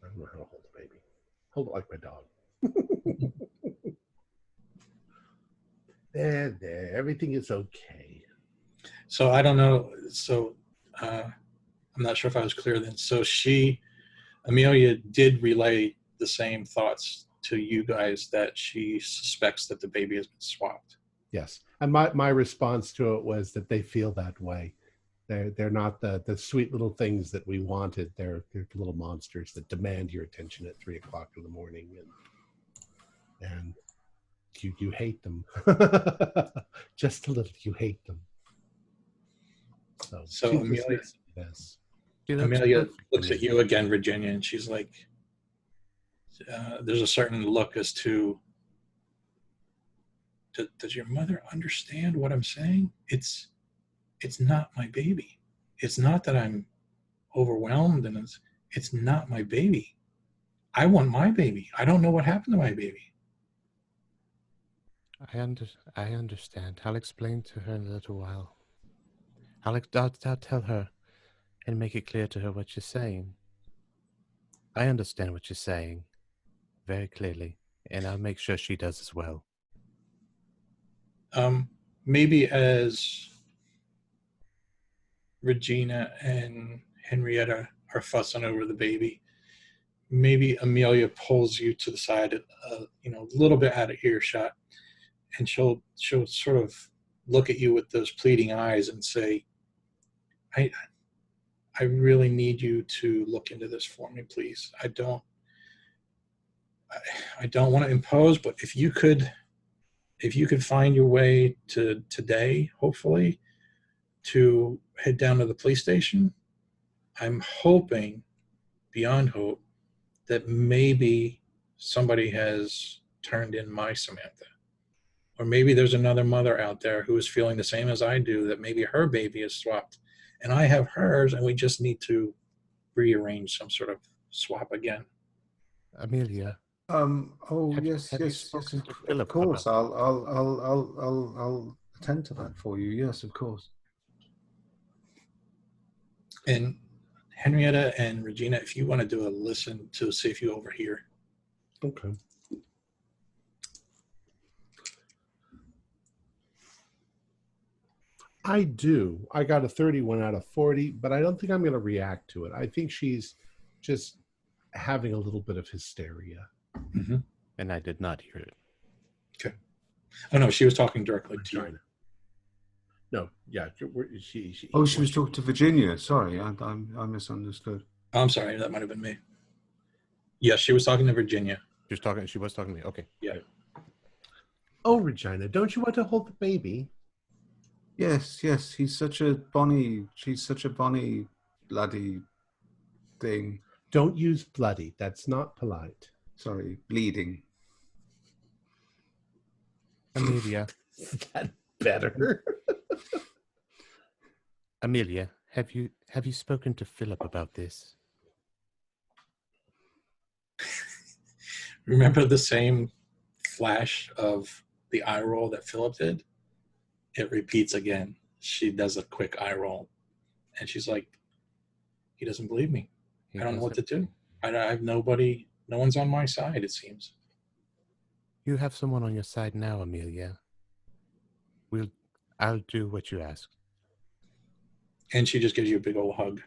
I don't know how to hold a baby. Hold it like my dog. There. Everything is okay. So I don't know. So I'm not sure if I was clear then. So Amelia did relay the same thoughts to you guys, that she suspects that the baby has been swapped. Yes. And my response to it was that they feel that way. They're not the sweet little things that we wanted. They're little monsters that demand your attention at 3 o'clock in the morning, and you hate them. Just a little, you hate them. So Amelia, yes. Amelia looks at you again, Virginia, and she's like, there's a certain look as to, does your mother understand what I'm saying? It's not my baby. It's not that I'm overwhelmed, and it's not my baby. I want my baby. I don't know what happened to my baby. I understand. I'll explain to her in a little while. I'll tell her and make it clear to her what you're saying. I understand what you're saying very clearly, and I'll make sure she does as well. Maybe as Regina and Henrietta are fussing over the baby, maybe Amelia pulls you to the side, a little bit out of earshot, and she'll sort of look at you with those pleading eyes and say, I really need you to look into this for me, please. I don't want to impose, but if you could find your way to today, hopefully, to head down to the police station, I'm hoping, beyond hope, that maybe somebody has turned in my Samantha. Or maybe there's another mother out there who is feeling the same as I do, that maybe her baby is swapped and I have hers, and we just need to rearrange some sort of swap again. Amelia. Yes. Of course. I'll attend to that for you. Yes, of course. And Henrietta and Regina, if you want to do a listen to see if you overhear. Okay. I do. I got a 31 out of 40, but I don't think I'm going to react to it. I think she's just having a little bit of hysteria. Mm-hmm. And I did not hear it. Okay. Oh, no, she was talking directly to China. No, yeah. She was talking to Virginia. Sorry, I misunderstood. I'm sorry, that might have been me. Yes, she was talking to Virginia. She was talking to me. Okay. Yeah. Oh, Regina, don't you want to hold the baby? Yes. She's such a bonny bloody thing. Don't use bloody. That's not polite. Sorry, bleeding. Amelia. Is that better? Amelia, have you spoken to Philip about this? Remember the same flash of the eye roll that Philip did? It repeats again. She does a quick eye roll. And she's like, he doesn't believe me. I don't know what to do. I have nobody. No one's on my side, it seems. You have someone on your side now, Amelia. I'll do what you ask. And she just gives you a big old hug.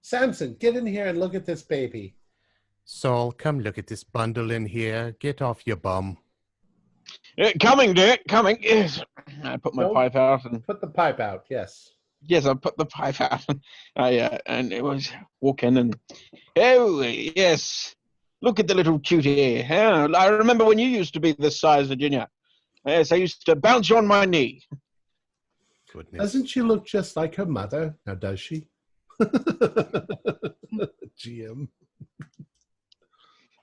Samson, get in here and look at this baby. Saul, come look at this bundle in here. Get off your bum. Coming, dear, coming. Yes. I put my pipe out and put the pipe out. Yes. Yes, I put the pipe out. And it was walking and oh yes, look at the little cutie. I remember when you used to be this size, Virginia. Yes, I used to bounce you on my knee. Goodness. Doesn't she look just like her mother? Now, does she? GM.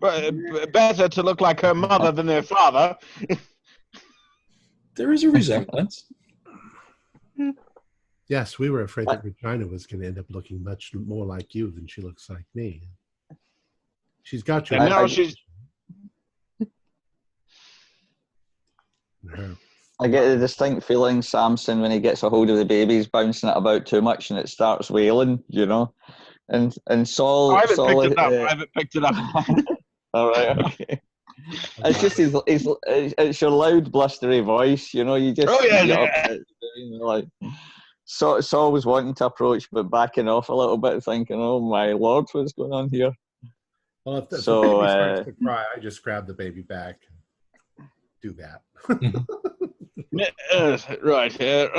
Better to look like her mother than their father. There is a resemblance. Yes, we were afraid that Regina was going to end up looking much more like you than she looks like me. She's got your... And now she's... I get the distinct feeling, Samson, when he gets a hold of the baby, he's bouncing it about too much and it starts wailing, you know. And Saul... I haven't picked it up. All right, okay. It's just it's your loud, blustery voice, you know. You just like Saul was wanting to approach, but backing off a little bit, thinking, "Oh my lord, what's going on here?" Well, if the baby starts to cry, I just grab the baby back. Do that. Right here.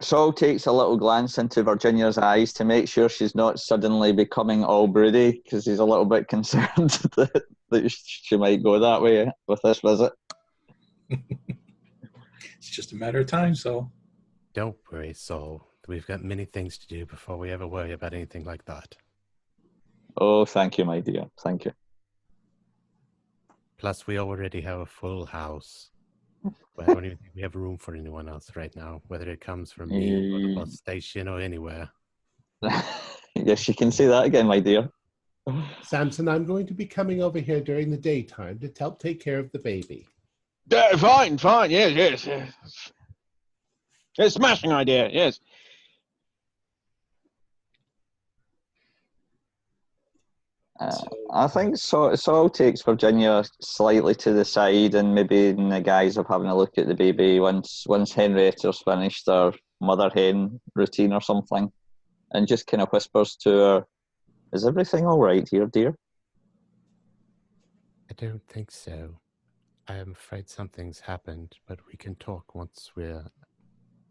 Saul takes a little glance into Virginia's eyes to make sure she's not suddenly becoming all broody, because he's a little bit concerned that she might go that way with this visit. It's just a matter of time, Saul. Don't worry, Saul. We've got many things to do before we ever worry about anything like that. Oh, thank you, my dear. Thank you. Plus, we already have a full house. I don't even think we have room for anyone else right now, whether it comes from me or the bus station or anywhere. Yes, you can say that again, my dear. Samson, I'm going to be coming over here during the daytime to help take care of the baby. Fine. Yes. It's a smashing idea, yes. I think Saul takes Virginia slightly to the side, and maybe in the guise of having a look at the baby once Henrietta's finished her mother hen routine or something, and just kind of whispers to her, "Is everything all right here, dear?" I don't think so. I am afraid something's happened, but we can talk once we're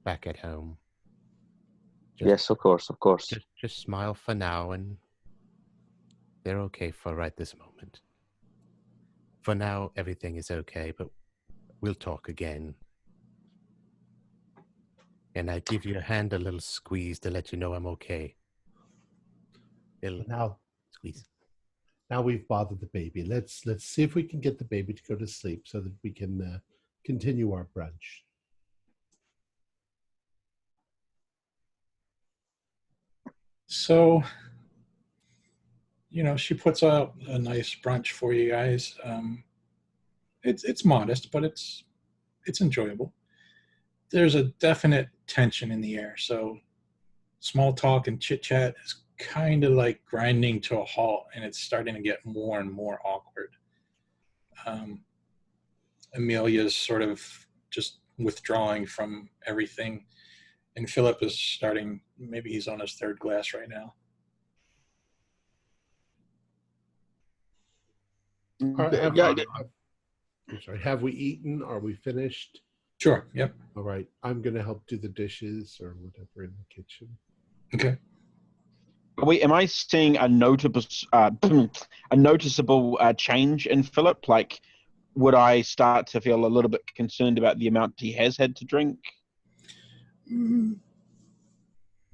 back at home. Yes, of course, of course. Just smile for now, and they're okay for right this moment. For now, everything is okay, but we'll talk again. And I give your hand a little squeeze to let you know I'm okay. Now, Squeeze. now we've bothered the baby. Let's see if we can get the baby to go to sleep so that we can continue our brunch. So, she puts out a nice brunch for you guys. It's modest, but it's enjoyable. There's a definite tension in the air. So small talk and chit chat is kind of like grinding to a halt, and it's starting to get more and more awkward. Amelia's sort of just withdrawing from everything, and Philip is starting, maybe he's on his third glass right now. I'm sorry, have we eaten? Are we finished? Sure, yep. All right, I'm going to help do the dishes or whatever in the kitchen. Okay. Wait, am I seeing a noticeable change in Philip? Like, would I start to feel a little bit concerned about the amount he has had to drink?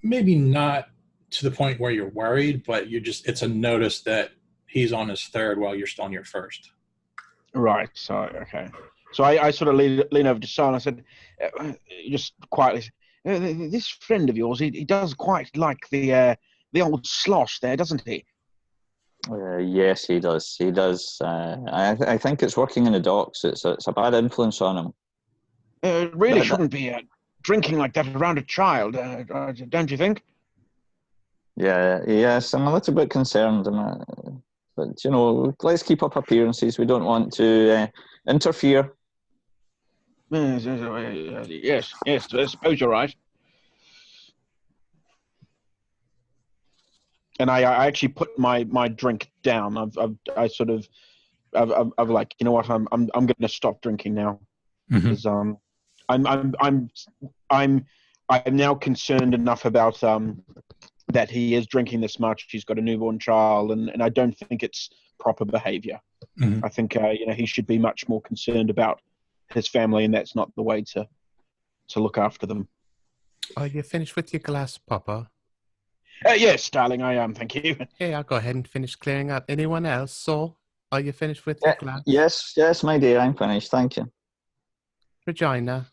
Maybe not to the point where you're worried, but it's a notice that he's on his third while you're still on your first. Right, so, okay. So I sort of lean over to Sarah and I said, just quietly, this friend of yours, he does quite like the old slosh there, doesn't he? Yes, he does. He does. I think it's working in the docks. It's a bad influence on him. It really shouldn't be drinking like that around a child, don't you think? Yes, I'm a little bit concerned. But, let's keep up appearances. We don't want to interfere. Yes, I suppose you're right. And I actually put my drink down. I've like, you know what, I'm going to stop drinking now, because I'm now concerned enough about that he is drinking this much. He's got a newborn child, and I don't think it's proper behavior. I think he should be much more concerned about his family, and that's not the way to look after them. Are you finished with your glass, Papa? Yes, darling, I am. Thank you. Okay, I'll go ahead and finish clearing out. Anyone else? Saul, are you finished with your glass? Yes, my dear, I'm finished. Thank you. Regina.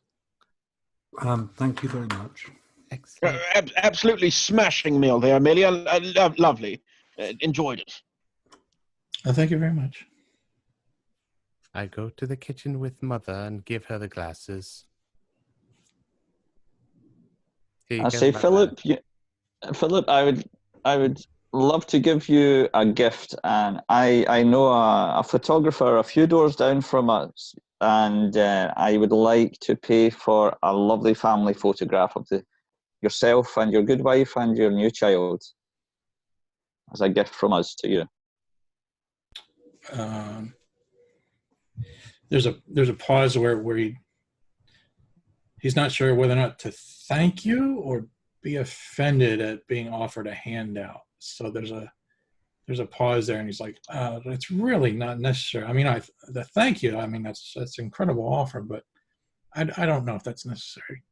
Thank you very much. Excellent. Absolutely smashing meal there, Amelia. Lovely. Enjoyed it. Thank you very much. I go to the kitchen with Mother and give her the glasses. I say, Philip, Philip, I would love to give you a gift, and I know a photographer a few doors down from us, and I would like to pay for a lovely family photograph of yourself and your good wife and your new child as a gift from us to you. There's a pause where he's not sure whether or not to thank you or be offended at being offered a handout. So there's a pause there, and he's like, "It's really not necessary. I mean, the thank you. I mean, that's an incredible offer, but I don't know if that's necessary."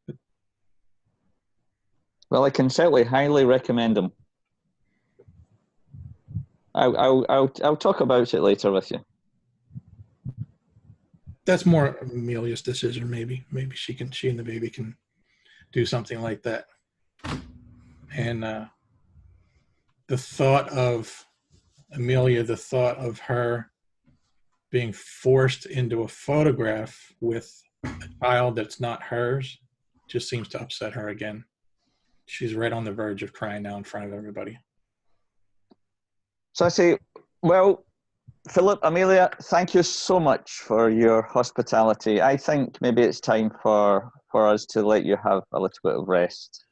Well, I can certainly highly recommend them. I'll talk about it later with you. That's more Amelia's decision. Maybe she and the baby can do something like that. And the thought of Amelia, the thought of her being forced into a photograph with a child that's not hers, just seems to upset her again. She's right on the verge of crying now in front of everybody. So I say, well, Philip, Amelia, thank you so much for your hospitality. I think maybe it's time for us to let you have a little bit of rest.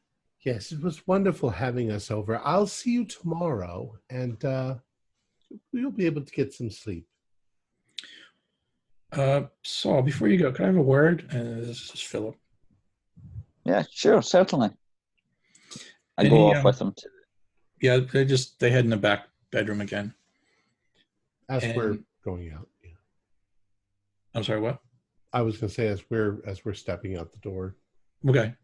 Yes, it was wonderful having us over. I'll see you tomorrow, and you'll be able to get some sleep. Saul, before you go, can I have a word? This is Philip. Yeah, sure, certainly. I Any, go off with him too. Yeah, they head in the back bedroom again. As we're going out. Yeah. I'm sorry, what? I was going to say as we're stepping out the door. Okay.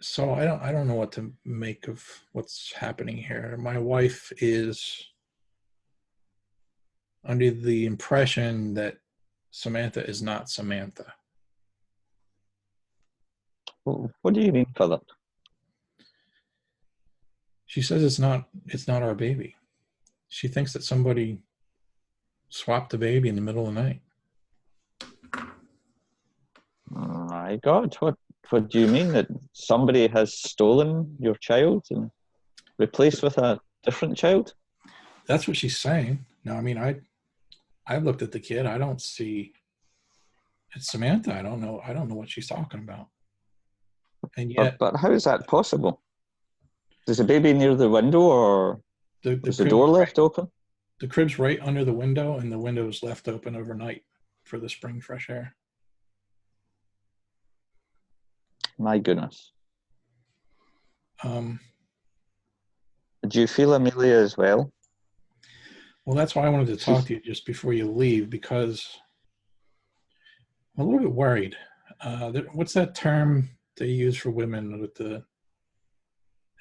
So I don't know what to make of what's happening here. My wife is under the impression that Samantha is not Samantha. What do you mean, Philip? She says it's not our baby. She thinks that somebody swapped the baby in the middle of the night. My God, what do you mean, that somebody has stolen your child and replaced with a different child? That's what she's saying. No, I mean, I looked at the kid. I don't see it's Samantha. I don't know what she's talking about. And yet, but how is that possible? Is the baby near the window, or was the door left open? The crib's right under the window, and the window is left open overnight for the spring fresh air. My goodness. Do you feel Amelia as well? Well, that's why I wanted to talk to you just before you leave, because I'm a little bit worried. What's that term they use for women with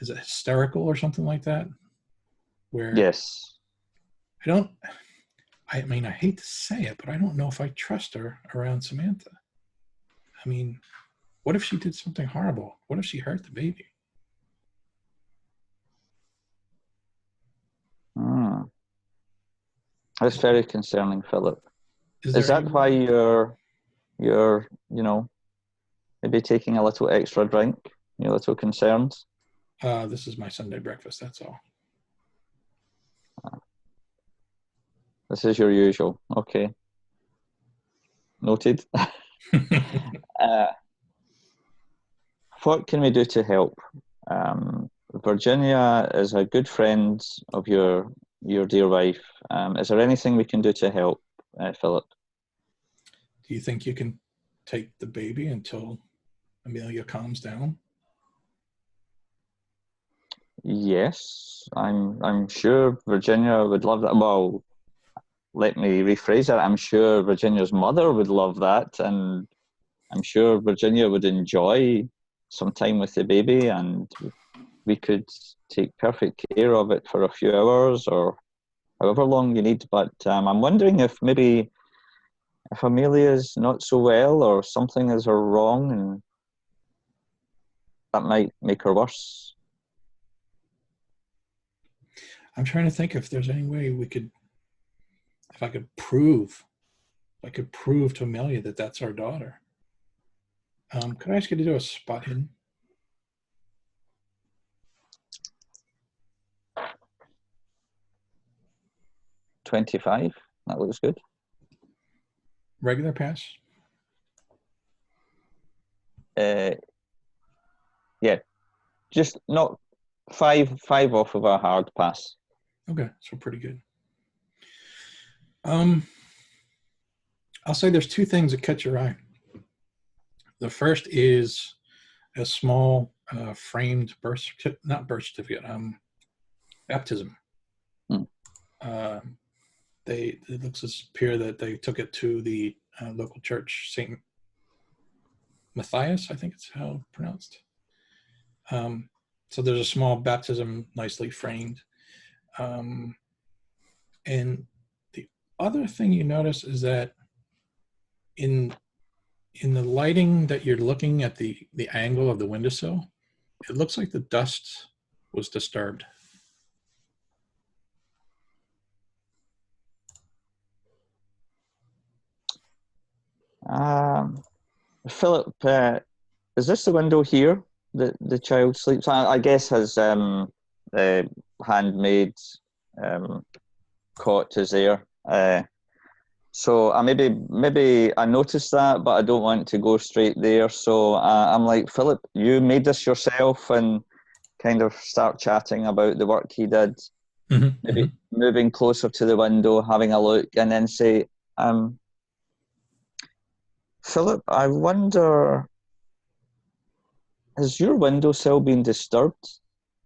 is it hysterical or something like that? Where yes. I mean, I hate to say it, but I don't know if I trust her around Samantha. I mean, what if she did something horrible? What if she hurt the baby? That's very concerning, Philip. Is that why you're maybe taking a little extra drink? You're a little concerned? This is my Sunday breakfast, that's all. This is your usual. Okay. Noted. What can we do to help? Virginia is a good friend of your dear wife. Is there anything we can do to help, Philip? Do you think you can take the baby until Amelia calms down? Yes, I'm sure Virginia would love that. Well, let me rephrase that. I'm sure Virginia's mother would love that, and I'm sure Virginia would enjoy some time with the baby, and we could take perfect care of it for a few hours or however long you need. But I'm wondering if Amelia's not so well or something is wrong, and that might make her worse. I'm trying to think if there's any way if I could prove to Amelia that that's our daughter. Could I ask you to do a spot hidden? $25. That looks good. Regular pass? Yeah. Just not five off of a hard pass. Okay, so pretty good. I'll say there's two things that catch your eye. The first is a small framed baptism. It looks as appear that they took it to the local church, St. Matthias, I think it's how pronounced. So there's a small baptism, nicely framed. And the other thing you notice is that in the lighting that you're looking at the angle of the windowsill, it looks like the dust was disturbed. Philip, is this the window here that the child sleeps? I guess his handmaid cot is there. So maybe I noticed that, but I don't want to go straight there. So I'm like, Philip, you made this yourself, and kind of start chatting about the work he did. maybe moving closer to the window, having a look, and then say, Philip, I wonder, has your windowsill been disturbed?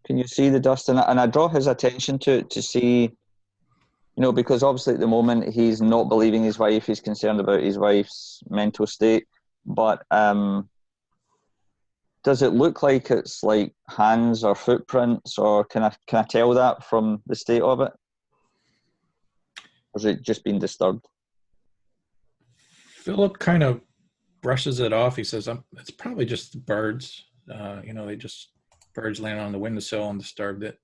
Can you see the dust? And I draw his attention to it to see, because obviously at the moment he's not believing his wife. He's concerned about his wife's mental state. But does it look like it's like hands or footprints, or can I tell that from the state of it? Or has it just been disturbed? Philip kind of brushes it off. He says, it's probably just birds. Birds landed on the windowsill and disturbed it.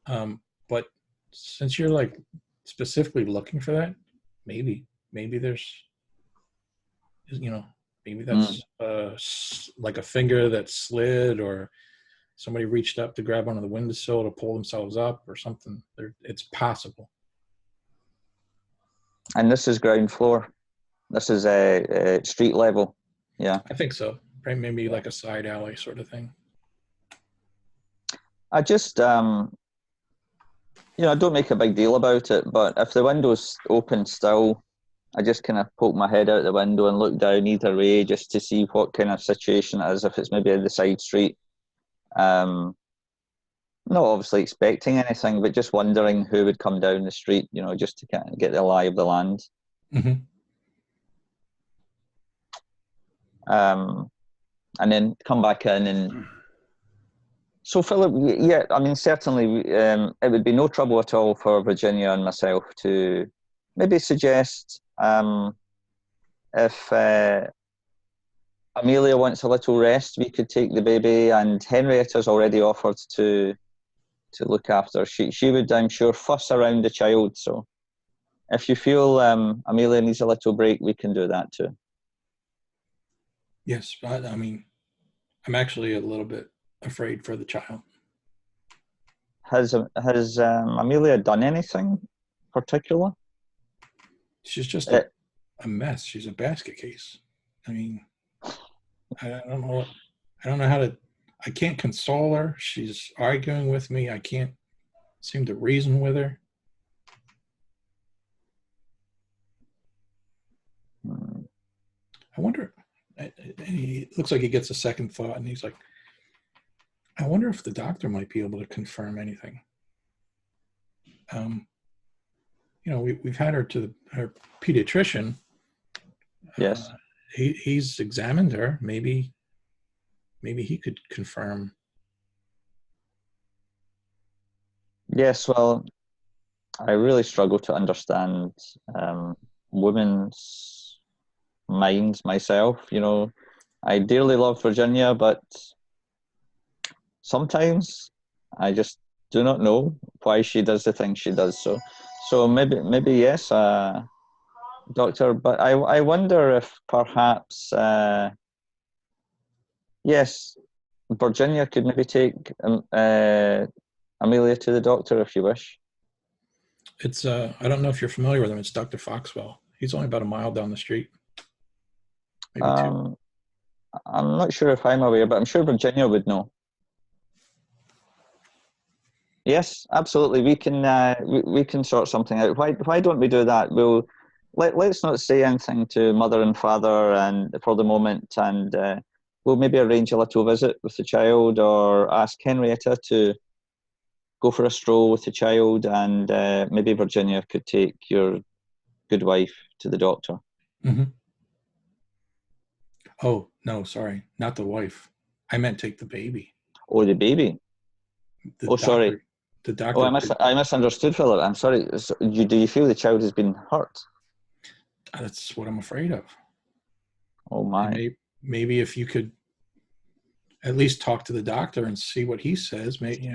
But since you're like specifically looking for that, maybe there's, maybe that's like a finger that slid, or somebody reached up to grab onto the windowsill to pull themselves up or something. It's possible. And this is ground floor. This is a street level. Yeah, I think so. Right, maybe like a side alley sort of thing. I just, I don't make a big deal about it, but if the window's open still, I just kind of poke my head out the window and look down either way just to see what kind of situation it is, if it's maybe in the side street. Not obviously expecting anything, but just wondering who would come down the street, just to kind of get the lie of the land. And then come back in and... So, Philip, yeah, I mean, certainly it would be no trouble at all for Virginia and myself to maybe suggest if Amelia wants a little rest, we could take the baby, and Henrietta's already offered to look after her. She would, I'm sure, fuss around the child. So if you feel Amelia needs a little break, we can do that too. Yes, but I mean, I'm actually a little bit afraid for the child. Has Amelia done anything particular? She's just a mess. She's a basket case. I mean, I don't know how to. I can't console her. She's arguing with me. I can't seem to reason with her. I wonder. He looks like he gets a second thought, and he's like, I wonder if the doctor might be able to confirm anything. We've had her to her pediatrician. Yes. He's examined her. Maybe he could confirm. Yes, well, I really struggle to understand women's minds myself. I dearly love Virginia, but sometimes I just do not know why she does the things she does. So maybe yes, doctor. But I wonder if perhaps yes, Virginia could maybe take Amelia to the doctor if you wish. It's I don't know if you're familiar with him. It's Dr. Foxwell. He's only about a mile down the street. Maybe two. I'm not sure if I'm aware, but I'm sure Virginia would know. Yes, absolutely. We can sort something out. Why don't we do that? Let's not say anything to mother and father and for the moment, and we'll maybe arrange a little visit with the child, or ask Henrietta to go for a stroll with the child, and maybe Virginia could take your good wife to the doctor. Mm-hmm. Oh, no, sorry. Not the wife. I meant take the baby. Oh, the baby. Sorry. The doctor. Oh, I misunderstood, Philip. I'm sorry. So, do you feel the child has been hurt? That's what I'm afraid of. Oh, my. Maybe if you could at least talk to the doctor and see what he says, maybe,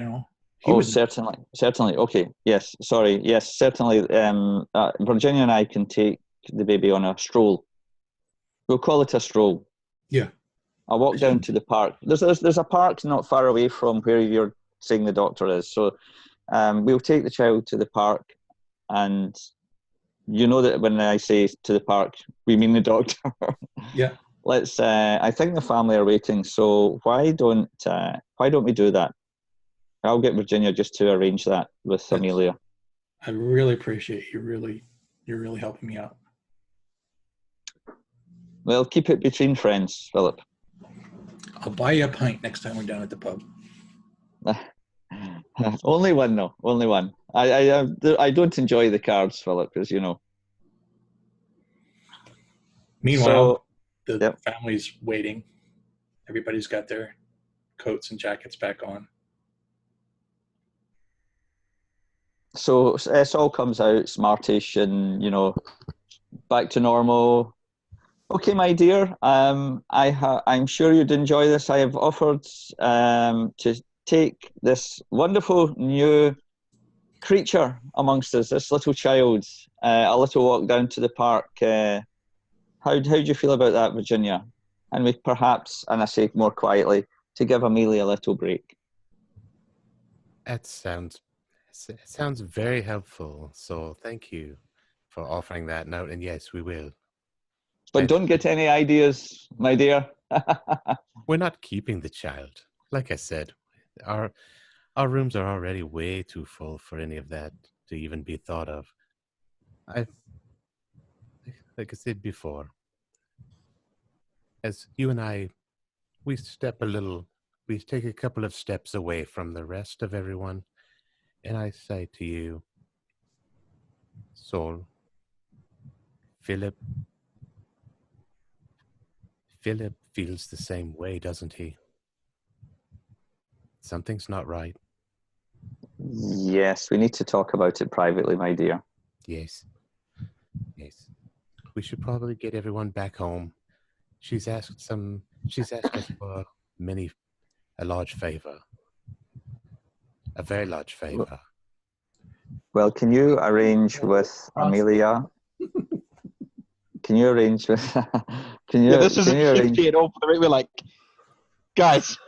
Certainly. Okay. Yes. Sorry. Yes, certainly. Virginia and I can take the baby on a stroll. We'll call it a stroll. Yeah. I'll walk down to the park. There's a park not far away from where you're saying the doctor is. So we'll take the child to the park, and you know that when I say to the park, we mean the doctor. Yeah. I think the family are waiting. So why don't we do that? I'll get Virginia just to arrange that with Amelia. I really appreciate you. You're really helping me out. Well, keep it between friends, Philip. I'll buy you a pint next time we're down at the pub. Only one, though. Only one. I don't enjoy the cards, Philip, as you know. Meanwhile, the family's waiting. Everybody's got their coats and jackets back on. So it all comes out smartish and, back to normal. Okay, my dear, I'm sure you'd enjoy this. I have offered to take this wonderful new creature amongst us, this little child, a little walk down to the park. How do you feel about that, Virginia? And we perhaps, and I say more quietly, to give Amelia a little break. It sounds very helpful. So thank you for offering that note. And yes, we will. But don't get any ideas, my dear. We're not keeping the child. Like I said, our rooms are already way too full for any of that to even be thought of. Like I said before, as you and I, we take a couple of steps away from the rest of everyone, and I say to you, Saul, Philip feels the same way, doesn't he? Something's not right. Yes, we need to talk about it privately, my dear. Yes. We should probably get everyone back home. She's asked us for a large favor. A very large favor. Well, can you arrange with Amelia? Can you arrange with? This is a shifty at all for the right. We're like, guys.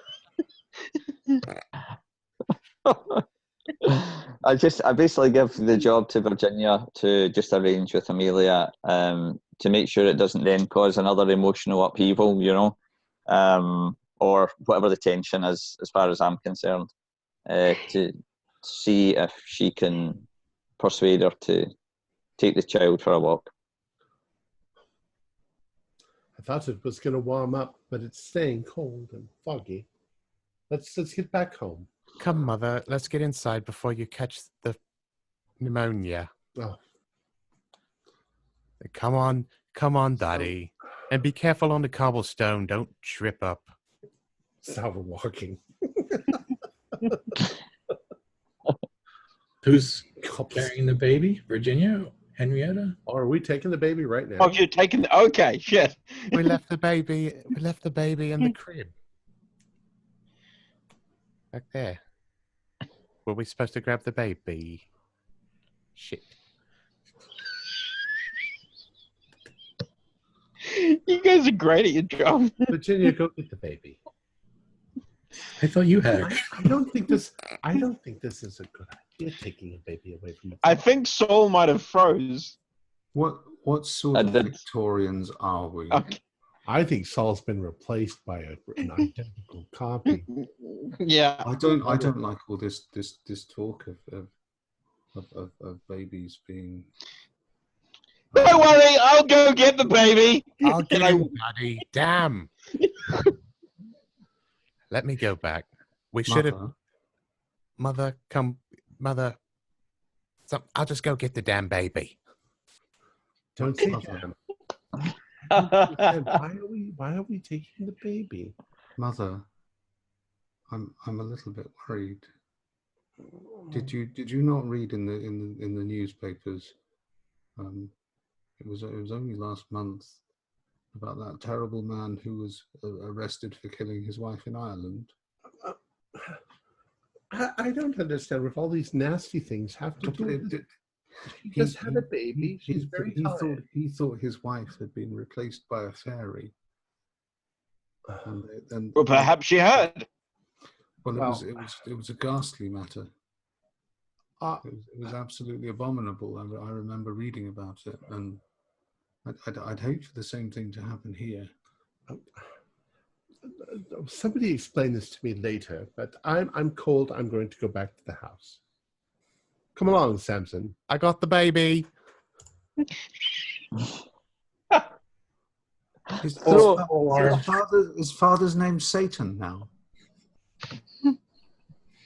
I basically give the job to Virginia to just arrange with Amelia to make sure it doesn't then cause another emotional upheaval, or whatever the tension is, as far as I'm concerned, to see if she can persuade her to take the child for a walk. I thought it was going to warm up, but it's staying cold and foggy. Let's get back home. Come, Mother, let's get inside before you catch the pneumonia. Oh. Come on, Daddy. And be careful on the cobblestone. Don't trip up. So we're walking. Who's carrying the baby? Virginia? Henrietta? Or are we taking the baby right now? Oh, you're taking okay, shit. We left the baby in the crib. Back there. Were we supposed to grab the baby? Shit. You guys are great at your job. Virginia, go get the baby. I thought you had. I don't think this is a good idea, taking a baby away from you. I think Saul might have froze. What sort of Victorians are we? Okay. I think Saul's been replaced by an identical copy. Yeah. I don't like all this talk of babies being. Don't worry, I'll go get the baby. I'll get him, Daddy. Damn. Let me go back. We should have. Mother, come, Mother. I'll just go get the damn baby. Don't say damn. Why are we taking the baby? Mother, I'm a little bit worried. Did you not read in the newspapers? It was only last month about that terrible man who was arrested for killing his wife in Ireland. I don't understand what all these nasty things have to do with it. He just had a baby. She's very tired. He thought his wife had been replaced by a fairy. Well, perhaps she had. Well, it was a ghastly matter. It was absolutely abominable. I remember reading about it, and I'd hate for the same thing to happen here. Somebody explain this to me later, but I'm cold. I'm going to go back to the house. Come along, Samson. I got the baby. His So- father's name's Satan now.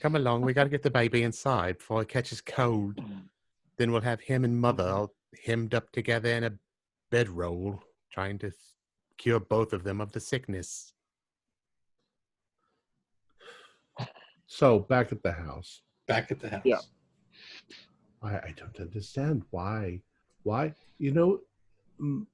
Come along. We got to get the baby inside before it catches cold. Then we'll have him and mother all hemmed up together in a bedroll, trying to cure both of them of the sickness. So, back at the house. Back at the house. Yeah. I don't understand why. Why? You know,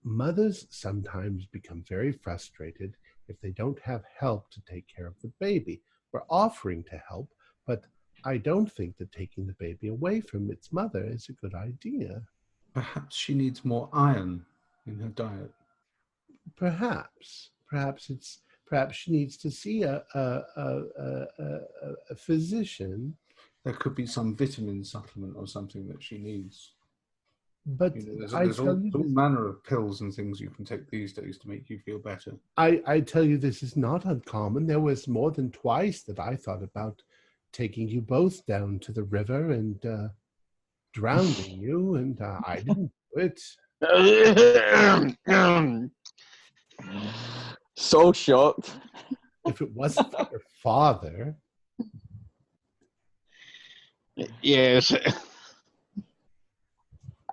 mothers sometimes become very frustrated if they don't have help to take care of the baby. We're offering to help, but I don't think that taking the baby away from its mother is a good idea. Perhaps she needs more iron in her diet. Perhaps she needs to see a physician. There could be some vitamin supplement or something that she needs. But There's all manner of pills and things you can take these days to make you feel better. I tell you, this is not uncommon. There was more than twice that I thought about taking you both down to the river and drowning you, and I didn't do it. So shocked. If it wasn't for your father. Yes.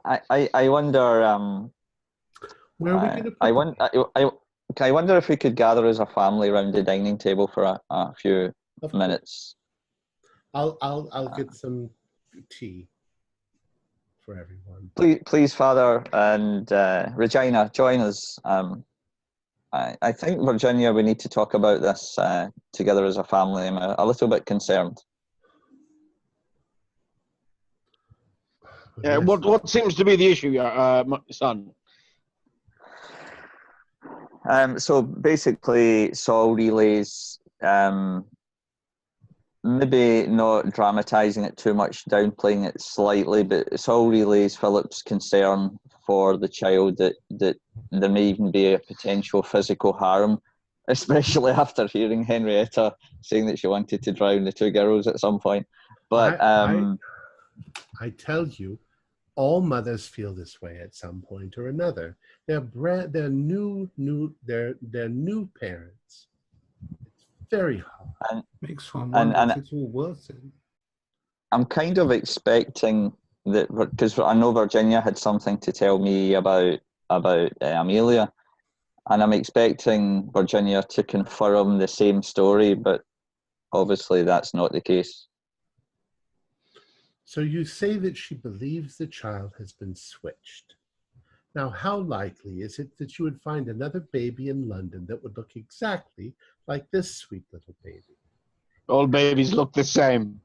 I wonder. Where are we going to put I wonder if we could gather as a family around the dining table for a few minutes. I'll get some tea for everyone. Please, Father and Regina, join us. I think, Virginia, we need to talk about this together as a family. I'm a little bit concerned. Yeah, what seems to be the issue, my son? So basically, Saul relays, maybe not dramatising it too much, downplaying it slightly, but Saul relays Philip's concern for the child that there may even be a potential physical harm, especially after hearing Henrietta saying that she wanted to drown the two girls at some point. But I tell you, all mothers feel this way at some point or another. They're new parents. It's very hard. Makes one wonder if it's all worth it. I'm kind of expecting that, because I know Virginia had something to tell me about Amelia, and I'm expecting Virginia to confirm the same story, but obviously that's not the case. So you say that she believes the child has been switched. Now, how likely is it that you would find another baby in London that would look exactly like this sweet little baby? All babies look the same.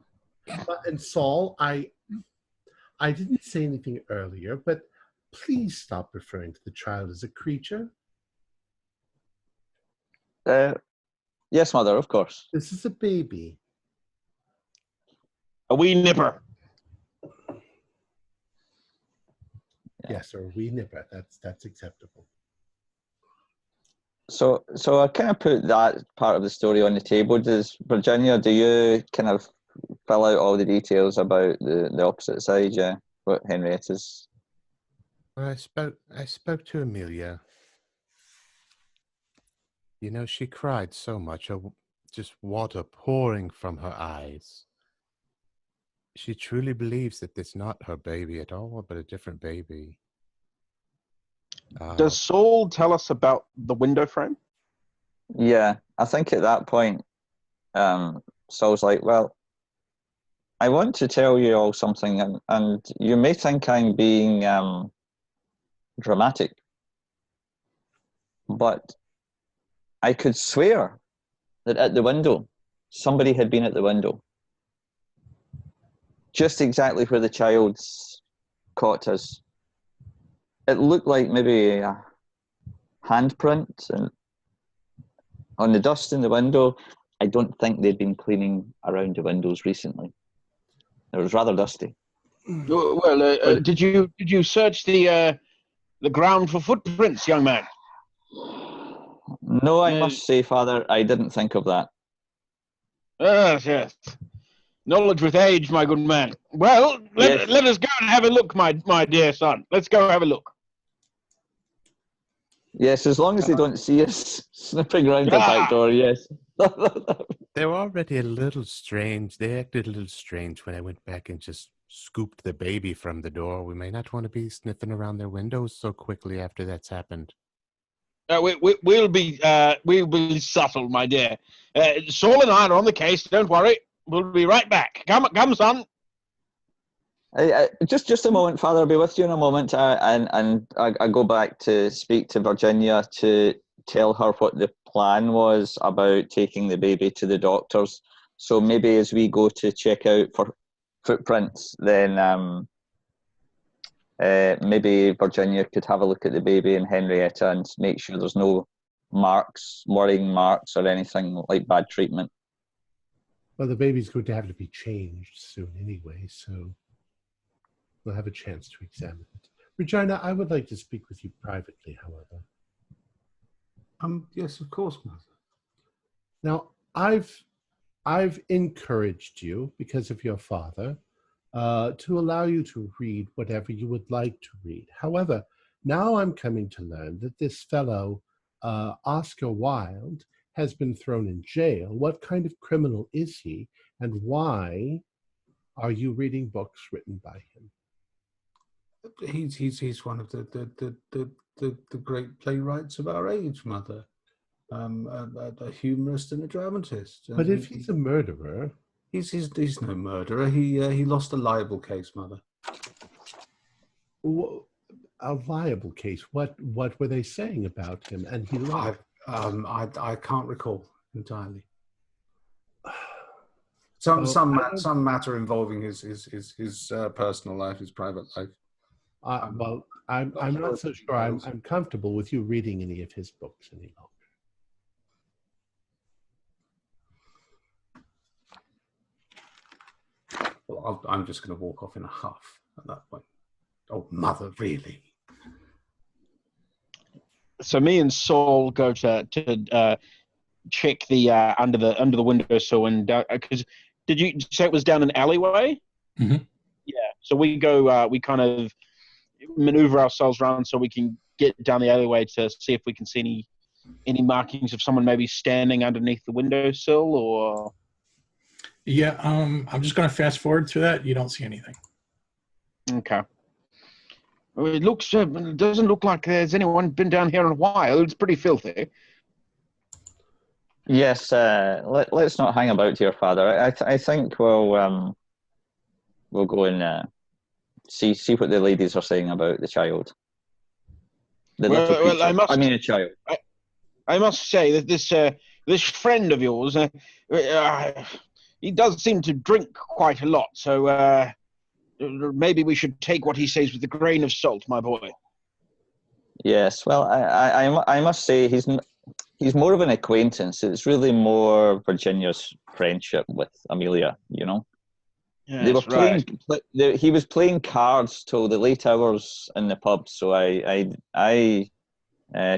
And Saul, I didn't say anything earlier, but please stop referring to the child as a creature. Yes, Mother, of course. This is a baby. A wee nipper. Yes, or a wee nipper. That's acceptable. So I kind of put that part of the story on the table. Virginia, do you kind of fill out all the details about the opposite side? Yeah, what Henrietta's. I spoke to Amelia. You know, she cried so much, just water pouring from her eyes. She truly believes that it's not her baby at all, but a different baby. Does Saul tell us about the window frame? Yeah, I think at that point, Saul's like, well, I want to tell you all something, and you may think I'm being dramatic, but I could swear that at the window, somebody had been at the window. Just exactly where the child's cot is. It looked like maybe a handprint and on the dust in the window. I don't think they'd been cleaning around the windows recently. It was rather dusty. Well, did you search the ground for footprints, young man? No, I must say, Father, I didn't think of that. Yes. Knowledge with age, my good man. Well, let us go and have a look, my dear son. Let's go have a look. Yes, as long as they don't see us sniffing around the back door, yes. They were already a little strange. They acted a little strange when I went back and just scooped the baby from the door. We may not want to be sniffing around their windows so quickly after that's happened. We'll be subtle, my dear. Saul and I are on the case. Don't worry. We'll be right back. Come, son. Just a moment, Father. I'll be with you in a moment. I go back to speak to Virginia to tell her what the plan was about taking the baby to the doctors. So maybe as we go to check out for footprints, then maybe Virginia could have a look at the baby and Henrietta and make sure there's no marks, worrying marks or anything like bad treatment. Well, the baby's going to have to be changed soon anyway, so we'll have a chance to examine it. Regina, I would like to speak with you privately, however. Yes, of course, Mother. Now, I've encouraged you, because of your father, to allow you to read whatever you would like to read. However, now I'm coming to learn that this fellow, Oscar Wilde, has been thrown in jail. What kind of criminal is he, and why are you reading books written by him? He's one of the great playwrights of our age, Mother. A humorist and a dramatist. And but if he's a murderer, he's no murderer. He lost a libel case, Mother. A liable case. What were they saying about him? And he lied. I can't recall entirely. Some matter involving his personal life, his private life. Well, I'm not so sure I'm comfortable with you reading any of his books any longer. Well, I'm just going to walk off in a huff at that point. Oh, Mother, really? So me and Saul go to check the under the windowsill, and because did you say it was down an alleyway? Mm-hmm. Yeah. So we go. We kind of maneuver ourselves around so we can get down the alleyway to see if we can see any markings of someone maybe standing underneath the windowsill or. Yeah. I'm just going to fast forward through that. You don't see anything. Okay. Well, it doesn't look like there's anyone been down here in a while. It's pretty filthy. Yes, let's not hang about here, Father. I think we'll go and see what the ladies are saying about the child. A child. I must say that this friend of yours, he does seem to drink quite a lot. So maybe we should take what he says with a grain of salt, my boy. Yes. Well, I must say he's more of an acquaintance. It's really more Virginia's friendship with Amelia, you know. Yes, they were playing. Right. He was playing cards till the late hours in the pub. So I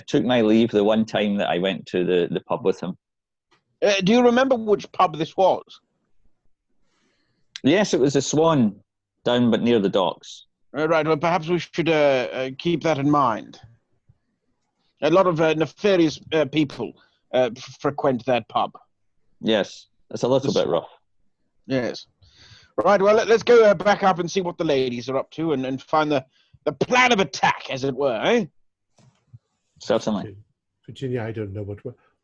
took my leave the one time that I went to the pub with him. Do you remember which pub this was? Yes, it was the Swan, down but near the docks. Right. Well, perhaps we should keep that in mind. A lot of nefarious people frequent that pub. Yes, it's a little bit rough. Yes. Right, well, let's go back up and see what the ladies are up to and find the plan of attack, as it were, eh? Certainly. Virginia, I don't know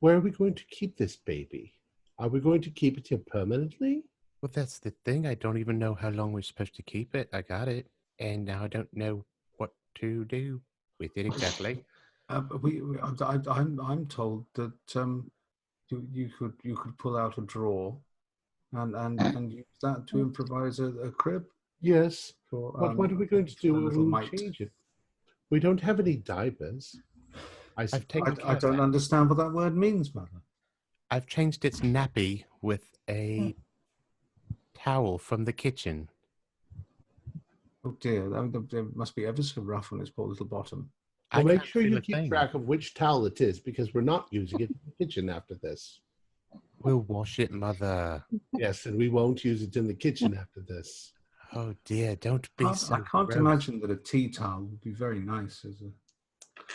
where are we going to keep this baby? Are we going to keep it here permanently? Well, that's the thing. I don't even know how long we're supposed to keep it. I got it, and now I don't know what to do with it exactly. I'm told that you could pull out a drawer and use that to improvise a crib. Yes. But what are we going to do when we change it? We don't have any diapers. I don't understand what that word means, Mother. I've changed its nappy with a towel from the kitchen. Oh dear, that must be ever so rough on its poor little bottom. Well, I make can't sure feel you a keep thing. track of which towel it is because we're not using it in the kitchen after this. We'll wash it, Mother. Yes, and we won't use it in the kitchen after this. Oh dear, don't be so I can't gross. imagine that a tea towel would be very nice as a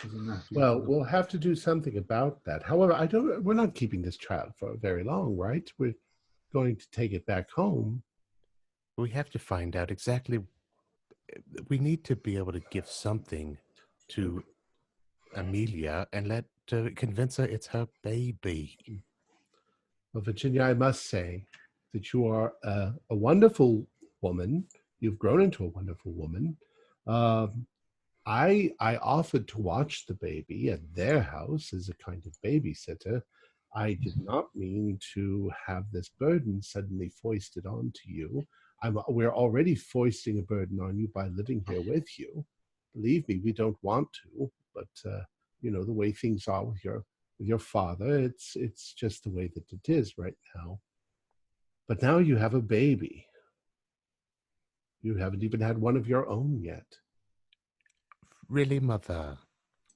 nappy. Well, we'll have to do something about that. However, we're not keeping this child for very long, right? We're going to take it back home. We have to find out exactly. We need to be able to give something to Amelia and convince her it's her baby. Well, Virginia, I must say that you are a wonderful woman. You've grown into a wonderful woman. I offered to watch the baby at their house as a kind of babysitter. I did not mean to have this burden suddenly foisted onto you. We're already foisting a burden on you by living here with you. Believe me, we don't want to, but the way things are with your father, it's just the way that it is right now. But now you have a baby. You haven't even had one of your own yet. Really, Mother?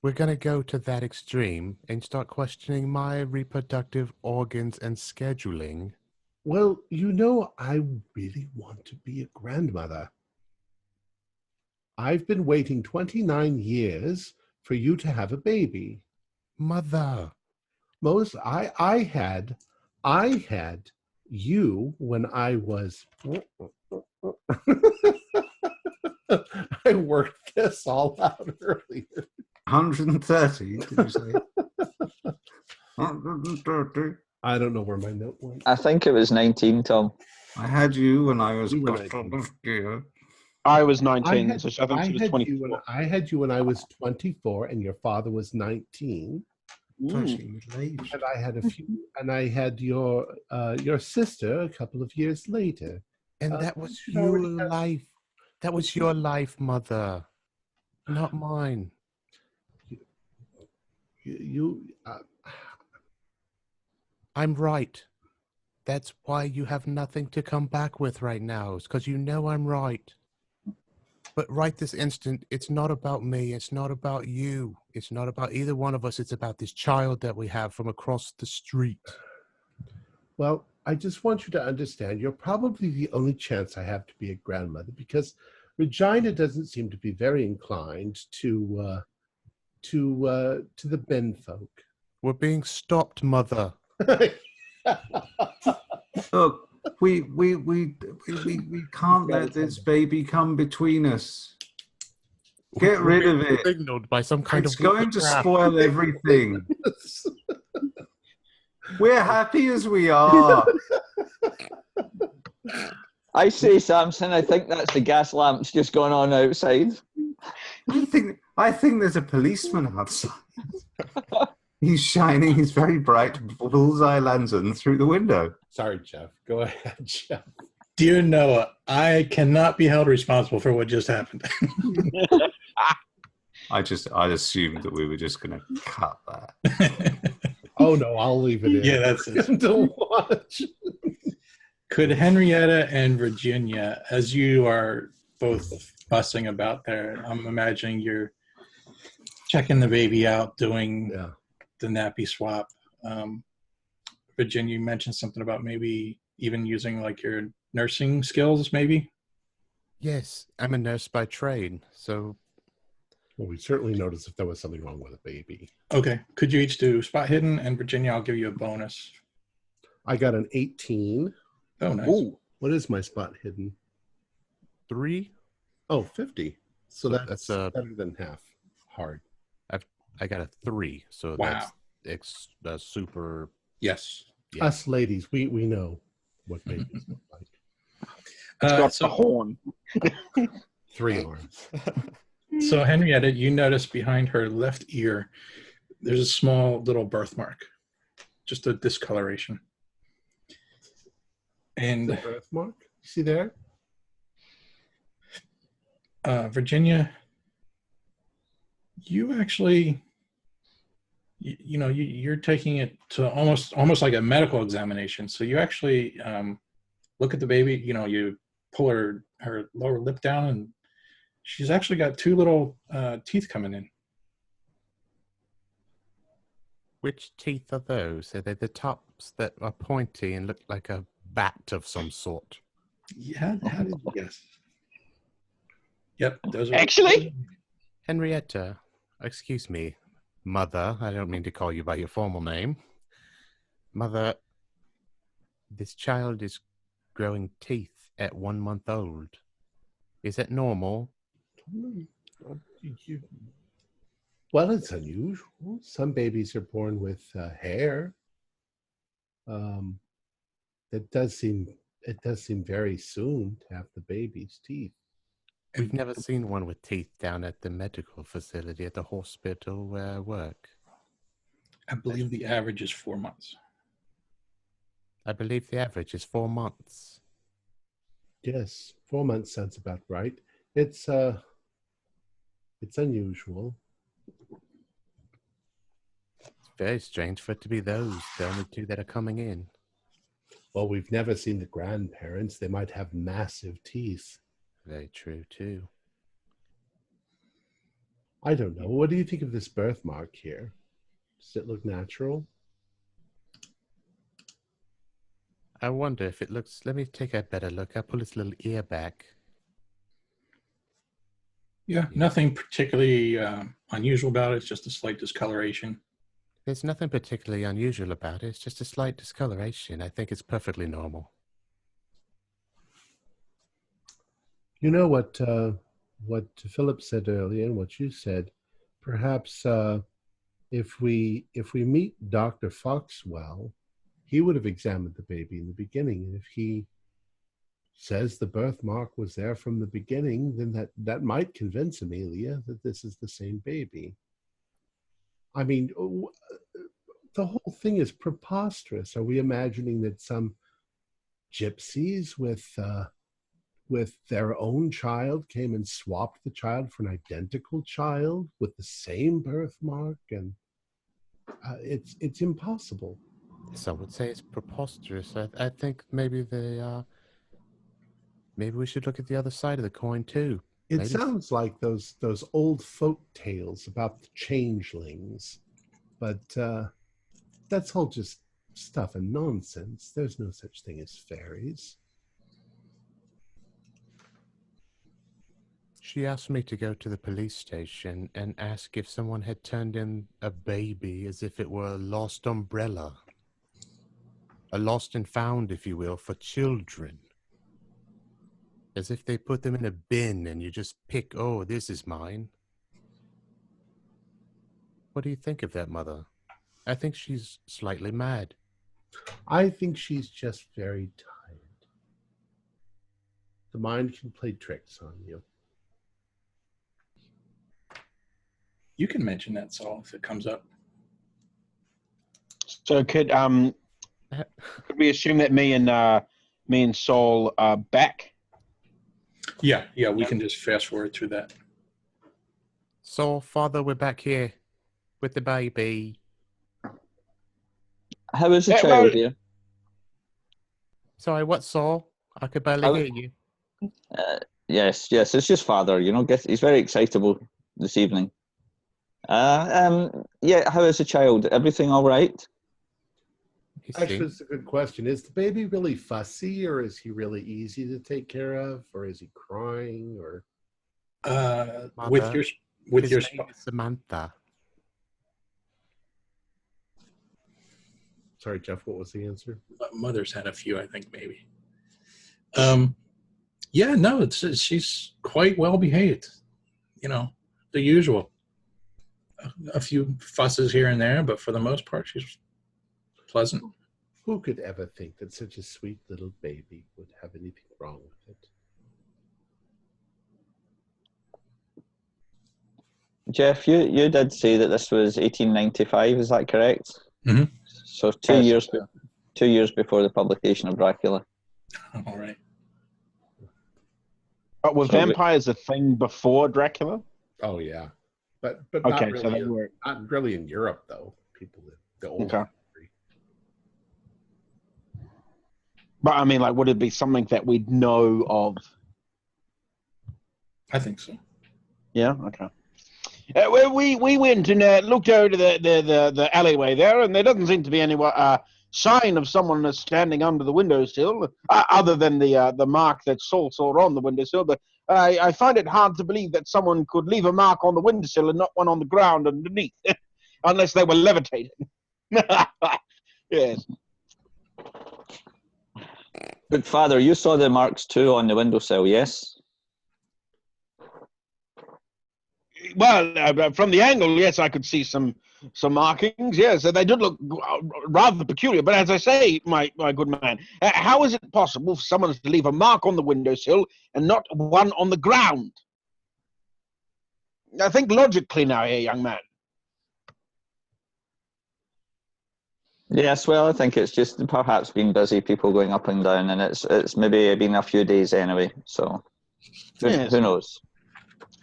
We're going to go to that extreme and start questioning my reproductive organs and scheduling? Well, I really want to be a grandmother. I've been waiting 29 years for you to have a baby. Mother. I had you when I was I worked this all out earlier. 130, did you say? 130. I don't know where my note went. I think it was 19, Tom. I had you when I was. You were 19. I was 19, so I think she was 24. I had you when I was 24, and your father was 19. Actually middle-aged. And I had I had your sister a couple of years later. And that was your life. That was your life, Mother. Not mine. I'm right. That's why you have nothing to come back with right now. It's because you know I'm right. But right this instant, it's not about me. It's not about you. It's not about either one of us. It's about this child that we have from across the street. Well, I just want you to understand, you're probably the only chance I have to be a grandmother because Regina doesn't seem to be very inclined to the Ben folk. We're being stopped, Mother. Look, we can't let this baby come between us. Get rid of it. Signaled by some kind It's of going to Lovecraft. spoil everything. We're happy as we are. I say, Samson, I think that's the gas lamps just going on outside. I think there's a policeman outside. He's shining his very bright bullseye lantern through the window. Sorry, Jeff. Go ahead, Jeff. Dear Noah, I cannot be held responsible for what just happened. I assumed that we were just going to cut that. Oh no, I'll leave it in. Yeah, that's it. To watch. Could Henrietta and Virginia, as you are both fussing about there, I'm imagining you're checking the baby out, doing the nappy swap. Virginia, you mentioned something about maybe even using like your nursing skills, maybe? Yes, I'm a nurse by trade, so... Well, we certainly noticed if there was something wrong with a baby. Okay. Could you each do spot hidden? And Virginia, I'll give you a bonus. I got an 18. Oh, nice. Ooh, what is my spot hidden? 3? Oh, 50. So that's better than half. Hard. I got a 3, so wow. That's super... Yes. Yeah. Us ladies, we know what babies look like. It's got the horn. 3 arms. So Henrietta, you notice behind her left ear, there's a small little birthmark, just a discoloration. And the birthmark, see there? Virginia, you actually, you're taking it to almost like a medical examination. So you actually look at the baby. You pull her lower lip down, and she's actually got 2 little teeth coming in. Which teeth are those? Are they the tops that are pointy and look like a bat of some sort? Yeah, how did you guess? Yep, those are Actually? Henrietta, excuse me, Mother, I don't mean to call you by your formal name. Mother, this child is growing teeth at 1 month old. Is that normal? Well, it's unusual. Some babies are born with hair. It does seem very soon to have the baby's teeth. We've never seen one with teeth down at the medical facility at the hospital where I work. I believe the average is 4 months. I believe the average is 4 months. Yes, 4 months sounds about right. It's unusual. It's very strange for it to be the only two that are coming in. Well, we've never seen the grandparents. They might have massive teeth. Very true, too. I don't know. What do you think of this birthmark here? Does it look natural? I wonder if it looks... Let me take a better look. I'll pull its little ear back. Yeah, nothing particularly unusual about it. It's just a slight discoloration. There's nothing particularly unusual about it. It's just a slight discoloration. I think it's perfectly normal. You know what Philip said earlier and what you said. Perhaps if we meet Dr. Foxwell, he would have examined the baby in the beginning, and if he says the birthmark was there from the beginning, then that might convince Amelia that this is the same baby. I mean, the whole thing is preposterous. Are we imagining that some gypsies with their own child came and swapped the child for an identical child with the same birthmark? And it's impossible. Some would say it's preposterous. I think maybe maybe we should look at the other side of the coin too. It sounds like those old folk tales about the changelings, but that's all just stuff and nonsense. There's no such thing as fairies. She asked me to go to the police station and ask if someone had turned in a baby as if it were a lost umbrella. A lost and found, if you will, for children. As if they put them in a bin and you just pick, oh, this is mine. What do you think of that, Mother? I think she's slightly mad. I think she's just very tired. The mind can play tricks on you. You can mention that, Saul, if it comes up. So could we assume that me and Saul are back? Yeah, we can just fast forward through that. So, Father, we're back here with the baby. How is the child here? Sorry, what, Saul? I could barely hear you. Yes, it's just Father. He's very excitable this evening. Yeah, how is the child? Everything all right? Actually, it's a good question. Is the baby really fussy, or is he really easy to take care of, or is he crying, or? Mother, with your name is Samantha. Sorry, Jeff. What was the answer? Mother's had a few, I think, maybe. Yeah, no, she's quite well behaved. The usual. A few fusses here and there, but for the most part, she's pleasant. Who could ever think that such a sweet little baby would have anything wrong with it? Jeff, you did say that this was 1895, is that correct? Mm-hmm. So 2 years before the publication of Dracula. All right. But were vampires a thing before Dracula? Oh yeah, but okay, not really in Europe though. People the old. Okay. But I mean, would it be something that we'd know of? I think so. Yeah. Okay. We went and looked over to the alleyway there, and there doesn't seem to be any sign of someone standing under the windowsill, other than the mark that Saul saw on the windowsill. But I find it hard to believe that someone could leave a mark on the windowsill and not one on the ground underneath, unless they were levitating. Yes. Good Father, you saw the marks too on the windowsill, yes? Well, from the angle, yes, I could see some markings. Yes, they did look rather peculiar. But as I say, my good man, how is it possible for someone to leave a mark on the windowsill and not one on the ground? I think logically now, here, young man. Yes, well, I think it's just perhaps been busy, people going up and down, and it's maybe been a few days anyway. So who knows?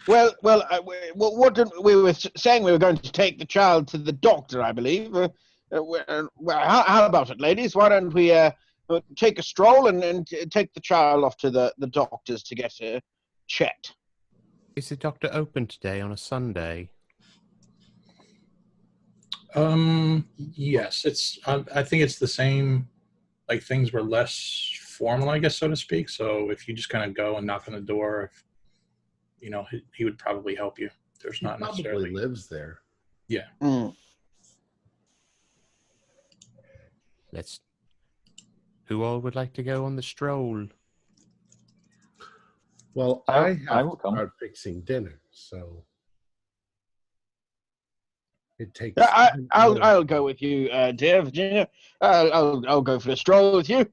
Well, what did, we were saying we were going to take the child to the doctor, I believe. How about it, ladies? Why don't we take a stroll and take the child off to the doctor's to get checked? Is the doctor open today on a Sunday? Yes, it's. I think it's the same. Like things were less formal, I guess, so to speak. So if you just kind of go and knock on the door, he would probably help you. There's not necessarily lives there. Yeah. Mm. Who all would like to go on the stroll? Well, I have to start fixing dinner, so it takes. I'll go with you, dear Virginia. I'll go for a stroll with you.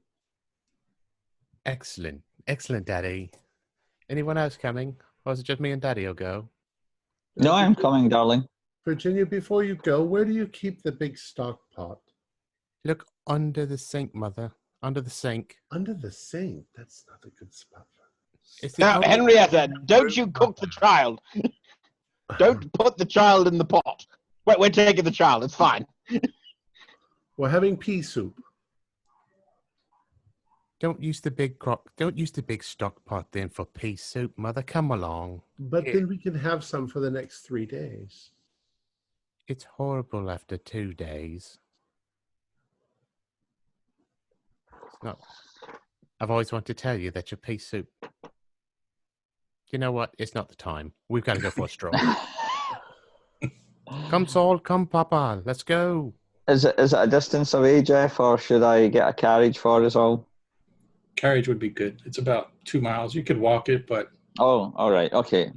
Excellent, Daddy. Anyone else coming? Or is it just me and Daddy will go? No, I'm coming, darling. Virginia, before you go, where do you keep the big stock pot? Look under the sink, Mother. Under the sink. Under the sink? That's not a good spot. Now, Henrietta, don't you cook the child. Don't put the child in the pot. We're taking the child. It's fine. We're having pea soup. Don't use the big stock pot then for pea soup, Mother. Come along. But then we can have some for the next 3 days. It's horrible after 2 days. It's not. I've always wanted to tell you that your pea soup. You know what? It's not the time. We've got to go for a stroll. Come, Saul. Come, Papa. Let's go. Is it a distance away, Jeff, or should I get a carriage for us all? Carriage would be good. It's about 2 miles. You could walk it, but... Oh, all right. Okay.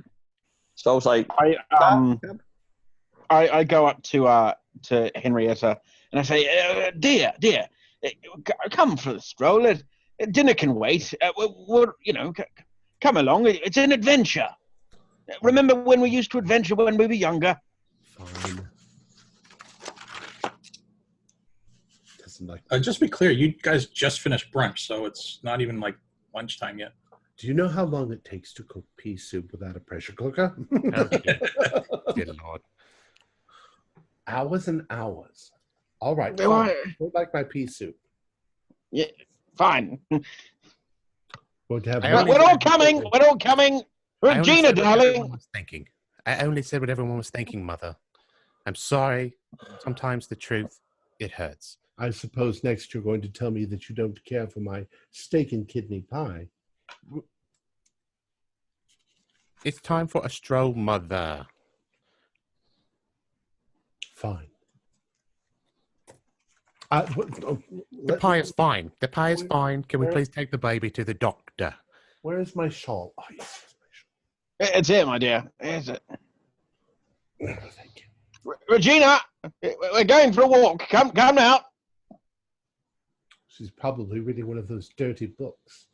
So I was like... I go up to Henrietta and I say, dear, come for the stroll. Dinner can wait. Come along. It's an adventure. Remember when we used to adventure when we were younger? Fine. Just be clear, you guys just finished brunch, so it's not even like lunchtime yet. Do you know how long it takes to cook pea soup without a pressure cooker? Dear Lord. Hours and hours. All right. Fine. I don't like my pea soup. Yeah, fine. We're all coming. We're all coming. Regina, darling. I only said what everyone was thinking, Mother. I'm sorry. Sometimes the truth, it hurts. I suppose next you're going to tell me that you don't care for my steak and kidney pie. It's time for a stroll, Mother. Fine. The pie is fine. The pie is fine. Can we please take the baby to the doctor? Where is my shawl? Oh, yes, my shawl. It's here, my dear. Here's it. Oh, thank you. Regina, we're going for a walk. Come now. She's probably reading one of those dirty books.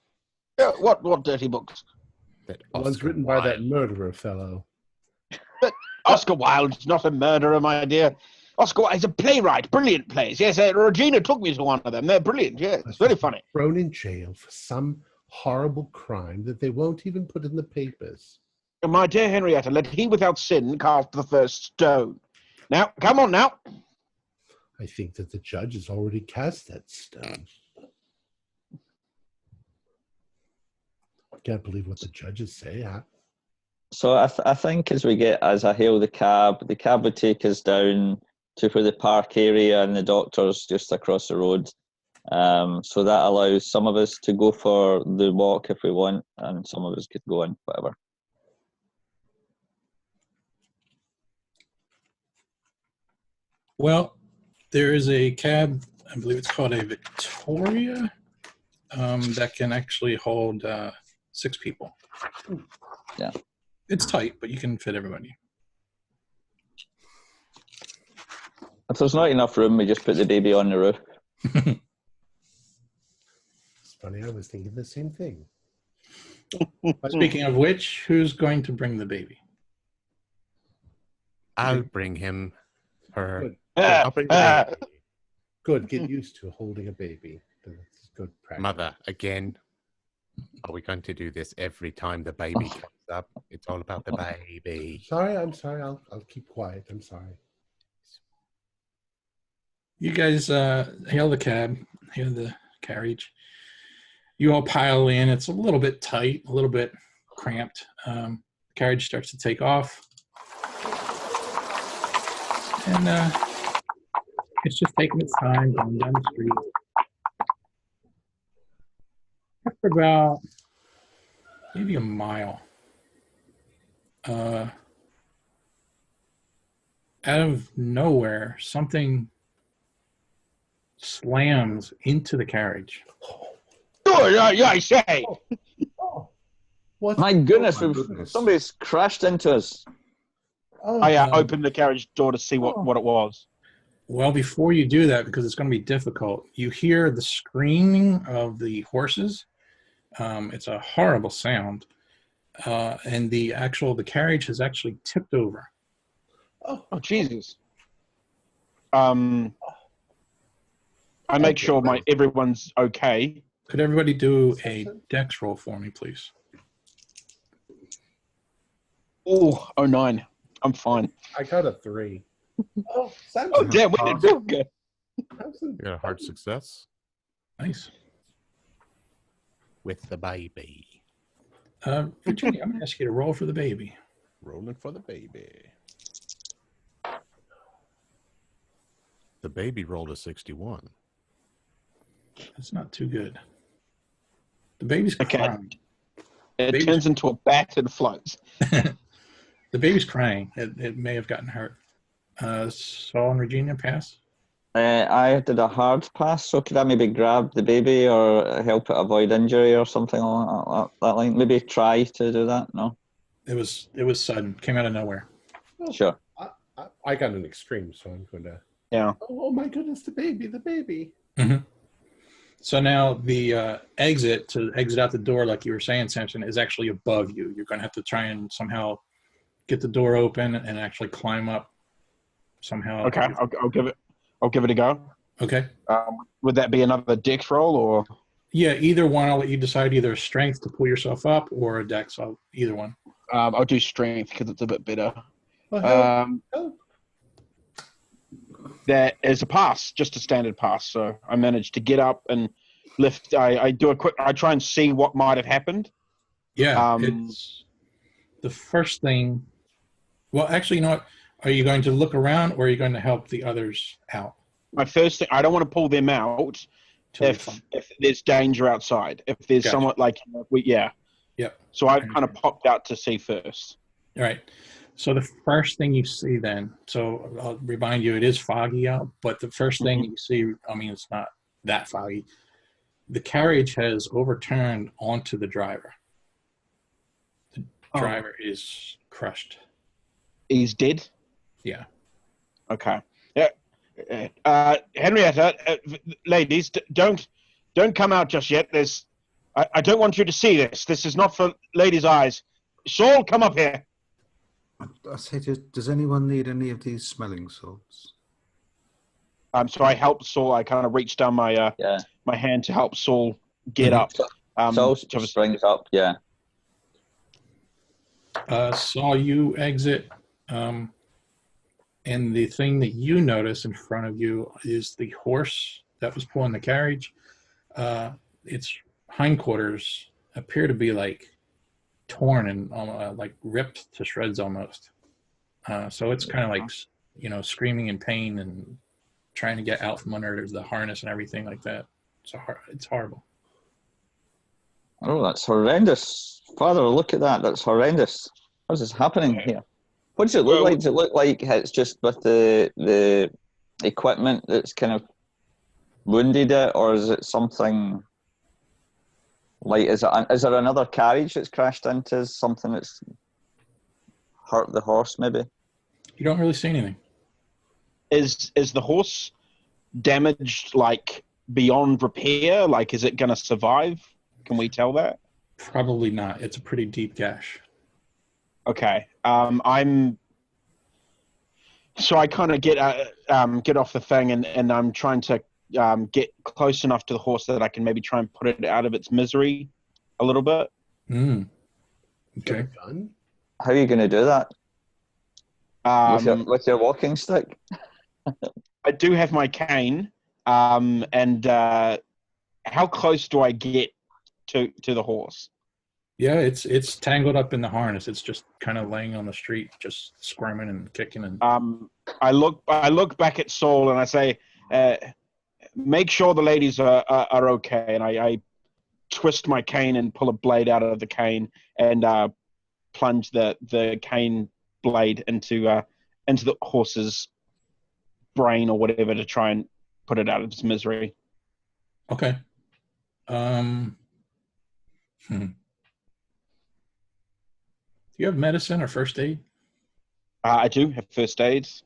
What dirty books? The ones written by that murderer fellow. But Oscar Wilde's not a murderer, my dear. Oscar Wilde is a playwright. Brilliant plays. Yes, Regina took me to one of them. They're brilliant. Yes, it's very funny. Thrown in jail for some horrible crime that they won't even put in the papers. My dear Henrietta, let he without sin cast the first stone. Now, come on now. I think that the judge has already cast that stone. I can't believe what the judges say, huh? So I think as I hail the cab would take us down to where the park area and the doctor's just across the road. So that allows some of us to go for the walk if we want, and some of us could go in, whatever. Well, there is a cab, I believe it's called a Victoria, that can actually hold 6 people. Yeah. It's tight, but you can fit everybody. If there's not enough room, we just put the baby on the roof. It's funny, I was thinking the same thing. Speaking of which, who's going to bring the baby? I'll bring him. Her. Good. I'll bring the baby. Good. Get used to holding a baby. That's good practice. Mother, again, are we going to do this every time the baby comes up? It's all about the baby. Sorry, I'm sorry. I'll keep quiet. I'm sorry. You guys hail the cab, hail the carriage. You all pile in. It's a little bit tight, a little bit cramped. The carriage starts to take off. And it's just taking its time going down the street. After about maybe a mile, out of nowhere, something slams into the carriage. Oh, yeah, I say. What? My goodness, Oh, my goodness. somebody's crashed into us. Oh, I opened the carriage door to see what it was. Well, before you do that, because it's going to be difficult, you hear the screaming of the horses. It's a horrible sound. And the carriage has actually tipped over. Oh, Jesus. I make sure everyone's okay. Could everybody do a dex roll for me, please? Oh, 09. I'm fine. I got a 3. Oh, Oh, damn, we did real good. You got a hard success Nice. with the baby. Virginia, I'm going to ask you to roll for the baby. Rolling for the baby. The baby rolled a 61. That's not too good. The baby's Okay. crying. It turns into a bat and floats. The baby's crying. It may have gotten hurt. Saul and Regina pass? I did a hard pass, so could I maybe grab the baby or help it avoid injury or something along that line? Maybe try to do that? No? It was sudden. Came out of nowhere. Sure. I got an extreme, so I'm going to. Yeah. Oh my goodness, the baby. Mm-hmm. So now the exit to exit out the door, like you were saying, Samson, is actually above you. You're going to have to try and somehow get the door open and actually climb up somehow. Okay, I'll give it a go. Okay. Would that be another dex roll or? Yeah, either one. I'll let you decide, either a strength to pull yourself up or a dex. Either one. I'll do strength because it's a bit better. Well, That is a pass, just a standard pass. So I managed to get up and lift. I try and see what might have happened. Yeah, it's the first thing. Well, actually, you know what? Are you going to look around or are you going to help the others out? My first thing, I don't want to pull them out if there's danger outside. If there's somewhat like, yeah. Yep. So I kind of popped out to see first. All right. So the first thing you see then, so I'll remind you, it is foggy out, but the first thing you see, I mean, it's not that foggy. The carriage has overturned onto the driver. The driver is crushed. He's dead? Yeah. Okay. Yeah. Henrietta, ladies, don't come out just yet. I don't want you to see this. This is not for ladies' eyes. Saul, come up here. I say, does anyone need any of these smelling salts? So I helped Saul. I kind of reached down my my hand to help Saul get up. Saul springs up, yeah. Saul, you exit, and the thing that you notice in front of you is the horse that was pulling the carriage. Its hindquarters appear to be like torn and like ripped to shreds almost. So it's kind of like, you know, screaming in pain and trying to get out from under the harness and everything like that. It's horrible. Oh, that's horrendous. Father, look at that. That's horrendous. What is happening here? What does it look like? Does it look like it's just with the equipment that's kind of wounded it, or is it something like, is there another carriage that's crashed into, something that's hurt the horse maybe? You don't really see anything. Is the horse damaged, like, beyond repair? Like, is it going to survive? Can we tell that? Probably not. It's a pretty deep gash. Okay. So I kind of get off the thing, and I'm trying to get close enough to the horse that I can maybe try and put it out of its misery a little bit. Okay. How are you going to do that? With your walking stick? I do have my cane, and how close do I get to the horse? Yeah, it's tangled up in the harness. It's just kind of laying on the street, just squirming and kicking. And I look back at Saul and I say, make sure the ladies are okay. And I twist my cane and pull a blade out of the cane and plunge the cane blade into the horse's brain or whatever to try and put it out of its misery. Okay. Do you have medicine or first aid? I do have first aids.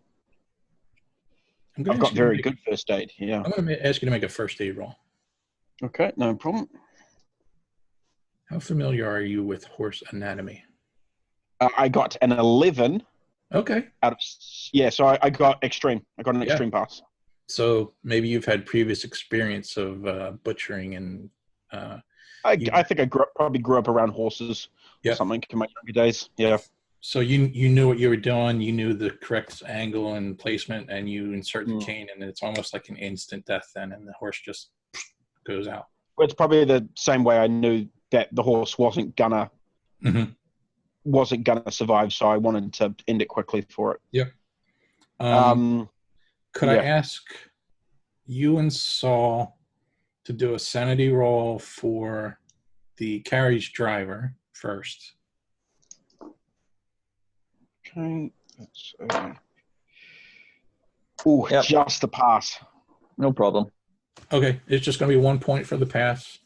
I've got very good first aid, yeah. I'm going to ask you to make a first aid roll. Okay, no problem. How familiar are you with horse anatomy? I got an 11. Okay. So I got extreme. I got an extreme pass. So maybe you've had previous experience of butchering and... I think I probably grew up around horses or something in my younger days. Yeah. So you knew what you were doing. You knew the correct angle and placement, and you insert the cane, and it's almost like an instant death then, and the horse just goes out. Well, it's probably the same way I knew that the horse wasn't gonna survive, so I wanted to end it quickly for it. Yep. Could I ask you and Saul to do a sanity roll for the carriage driver first? Okay. Just a pass. No problem. Okay, it's just going to be 1 point for the pass.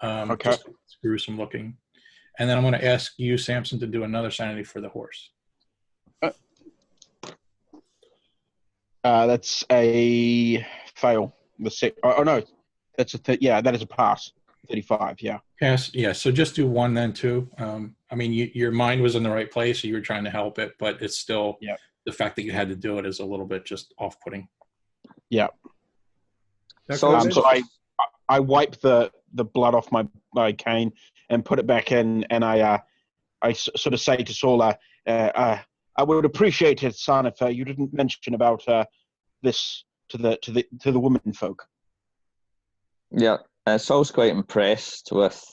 Okay. Just gruesome looking. And then I'm going to ask you, Samson, to do another sanity for the horse. That's a fail. No. That's that is a pass. 35, yeah. Pass, yeah. So just do one then too. I mean, your mind was in the right place, so you were trying to help it, but it's still the fact that you had to do it is a little bit just off-putting. Yeah. So I wipe the blood off my cane and put it back in, and I sort of say to Saul, I would appreciate it, son, if you didn't mention about this to the women folk. Yeah, Saul's quite impressed with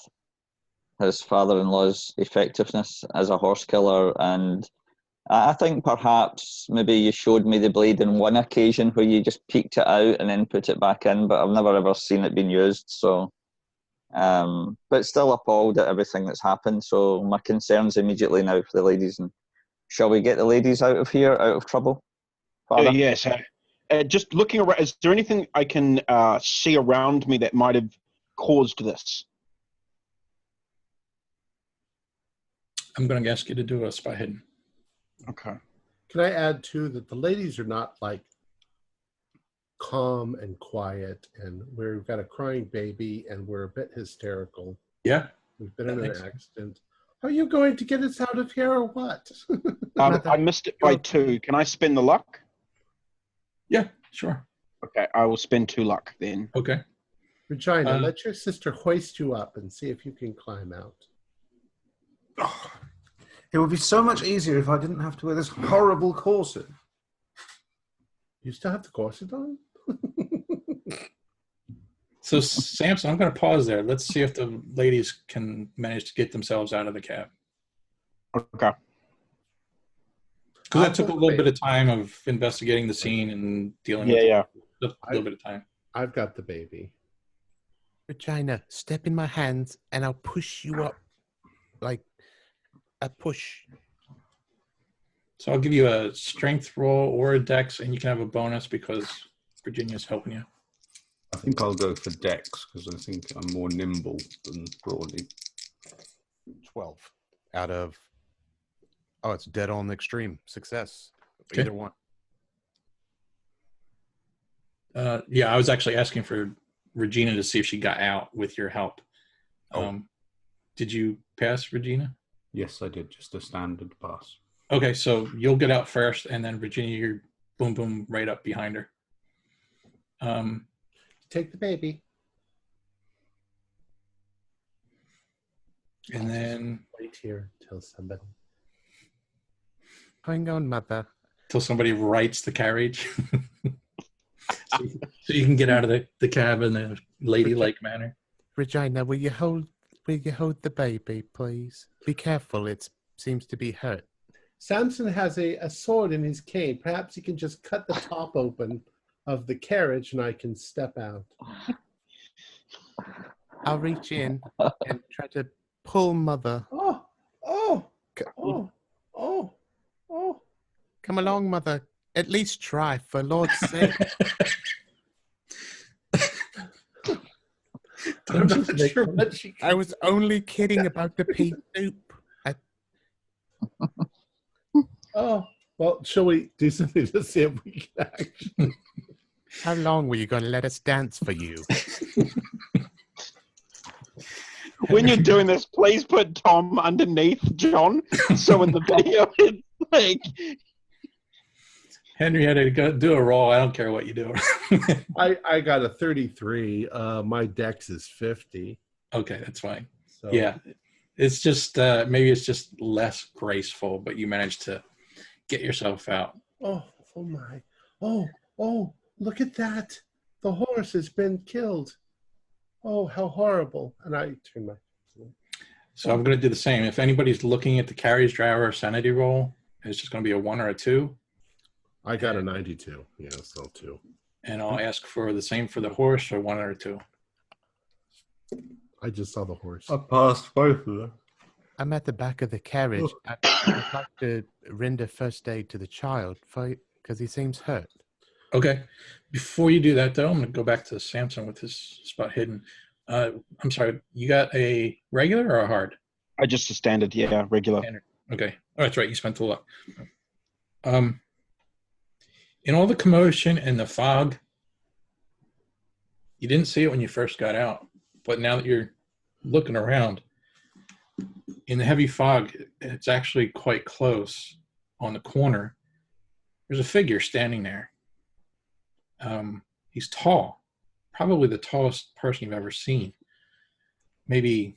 his father-in-law's effectiveness as a horse killer, and I think perhaps maybe you showed me the blade on one occasion where you just peeked it out and then put it back in, but I've never ever seen it being used, so but still appalled at everything that's happened. So my concerns immediately now for the ladies. And shall we get the ladies out of here, out of trouble, Father? Yes. Just looking around, is there anything I can see around me that might have caused this? I'm going to ask you to do a spy hidden. Okay. Can I add too that the ladies are not like calm and quiet, and we've got a crying baby and we're a bit hysterical. Yeah. We've been in an accident. Are you going to get us out of here or what? I missed it by 2. Can I spin the luck? Yeah, sure. Okay, I will spend 2 luck then. Okay. Regina, let your sister hoist you up and see if you can climb out. Oh, it would be so much easier if I didn't have to wear this horrible corset. You still have the corset on? So, Samson, I'm going to pause there. Let's see if the ladies can manage to get themselves out of the cab. Okay. Because that took a little bit of time of investigating the scene and dealing with Yeah. a little bit of time. I've got the baby. Regina, step in my hands and I'll push you up like a push. So I'll give you a strength roll or a dex, and you can have a bonus because Virginia's helping you. I think I'll go for Dex because I think I'm more nimble than Broadly. 12 out of... Oh, it's dead on extreme. Success. Okay. Either one. Yeah, I was actually asking for Regina to see if she got out with your help. Did you pass, Regina? Yes, I did. Just a standard pass. Okay, so you'll get out first, and then Virginia, you're boom, boom, right up behind her. Take the baby. And then... Wait here till somebody... Hang on, mother. Till somebody rights the carriage. so you can get out of the cab in a ladylike manner. Regina, will you hold the baby, please? Be careful, it seems to be hurt. Samson has a sword in his cane. Perhaps he can just cut the top open of the carriage and I can step out. I'll reach in and try to pull mother. Oh. Come along, mother. At least try, for Lord's sake. I'm not sure what she... I was only kidding about the pea soup. Oh, well, shall we do something to see if we can actually... How long were you going to let us dance for you? When you're doing this, please put Tom underneath John. So in the video, it's like... Henrietta, go do a roll. I don't care what you do. I got a 33. My dex is 50. Okay, that's fine. So. Yeah, it's just maybe it's just less graceful, but you managed to get yourself out. Oh my! Oh! Look at that! The horse has been killed. Oh, how horrible! And I turn my. So I'm going to do the same. If anybody's looking at the carriage driver sanity roll, it's just going to be a 1 or a 2. I got a 92. Yeah, still 2. And I'll ask for the same for the horse, or 1 or 2. I just saw the horse. I passed both of them. I'm at the back of the carriage. I'd like to render first aid to the child because he seems hurt. Okay. Before you do that, though, I'm going to go back to Samson with his spot hidden. I'm sorry, you got a regular or a hard? I just a standard, yeah, regular. Standard. Okay. Oh, that's right. You spent the luck. In all the commotion and the fog, you didn't see it when you first got out, but now that you're looking around, in the heavy fog, it's actually quite close on the corner. There's a figure standing there. He's tall, probably the tallest person you've ever seen. Maybe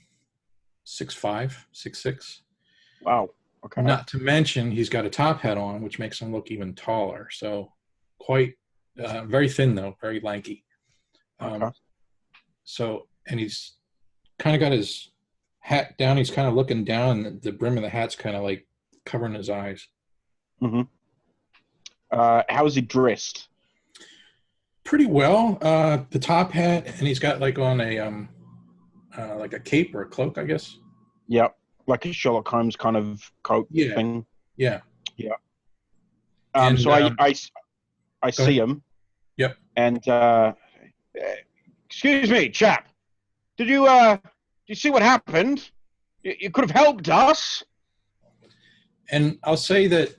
6'5", 6'6". Wow. Okay. Not to mention he's got a top hat on, which makes him look even taller. So quite very thin though, very lanky. Okay. So, and he's kind of got his hat down. He's kind of looking down, and the brim of the hat's kind of like covering his eyes. Mm-hmm. How is he dressed? Pretty well. The top hat, and he's got like on a cape or a cloak, I guess. Yep. Like a Sherlock Holmes kind of coat thing. Yeah. Yeah. And, so I see him. Yep. And excuse me, chap. Did you see what happened? You could have helped us. And I'll say that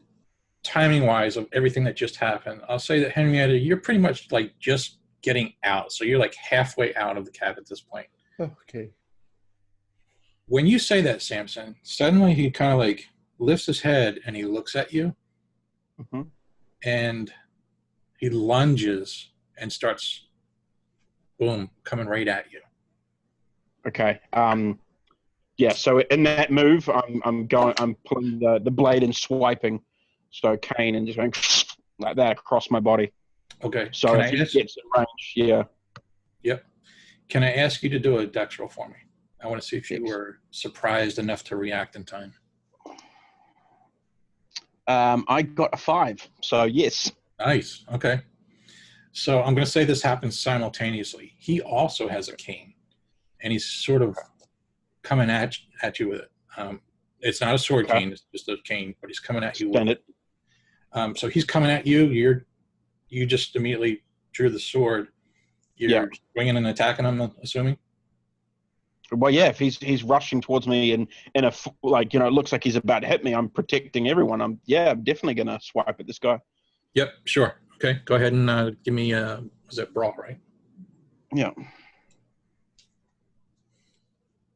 timing-wise of everything that just happened, I'll say that Henrietta, you're pretty much like just getting out. So you're like halfway out of the cab at this point. Okay. When you say that, Samson, suddenly he kind of like lifts his head and he looks at you, and he lunges and starts, boom, coming right at you. Okay. Yeah. So in that move, I'm pulling the blade and swiping, so cane and just going like that across my body. Okay. So if he gets in range, yeah. Yep. Can I ask you to do a dex roll for me? I want to see if you were surprised enough to react in time. I got a 5, so yes. Nice. Okay. So I'm going to say this happens simultaneously. He also has a cane, and he's sort of coming at you with it. It's not a sword cane; it's just a cane, but he's coming at you with it. So he's coming at you. You just immediately drew the sword. You're swinging and attacking him, I'm assuming. Well, yeah, if he's rushing towards me and in a like, it looks like he's about to hit me, I'm protecting everyone. I'm definitely gonna swipe at this guy. Yep, sure. Okay, go ahead and give me was it brawl, right? Yeah.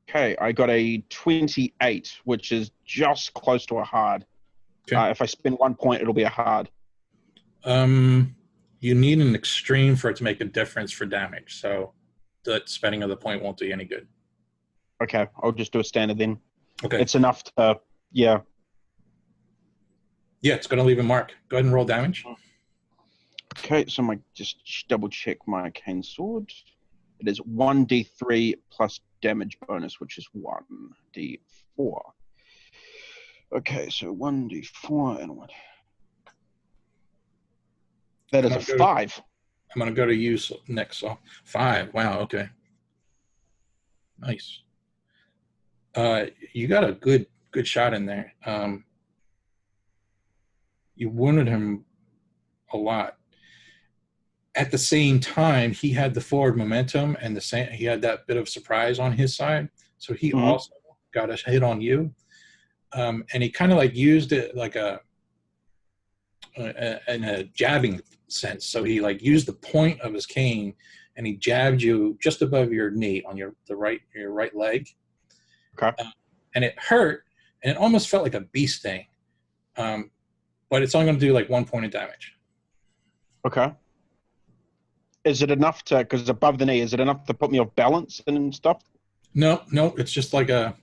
Okay, I got a 28, which is just close to a hard. Okay. If I spend 1 point, it'll be a hard. You need an extreme for it to make a difference for damage, so the spending of the point won't do you any good. Okay, I'll just do a standard then. Okay. It's enough to, yeah. Yeah, it's going to leave a mark. Go ahead and roll damage. Okay, so just double check my cane sword. It is 1d3 plus damage bonus, which is 1d4. Okay, so 1d4 and 1. That is a 5. I'm going to go to you next. So 5. Wow, okay. Nice. You got a good shot in there. You wounded him a lot. At the same time, he had the forward momentum and he had that bit of surprise on his side. So he also got a hit on you. And he kind of like used it like in a jabbing sense. So he like used the point of his cane and he jabbed you just above your knee on your right leg. Okay. And it hurt, and it almost felt like a bee sting. But it's only going to do like 1 point of damage. Okay. Is it enough because above the knee, is it enough to put me off balance and stuff? No, it's just like a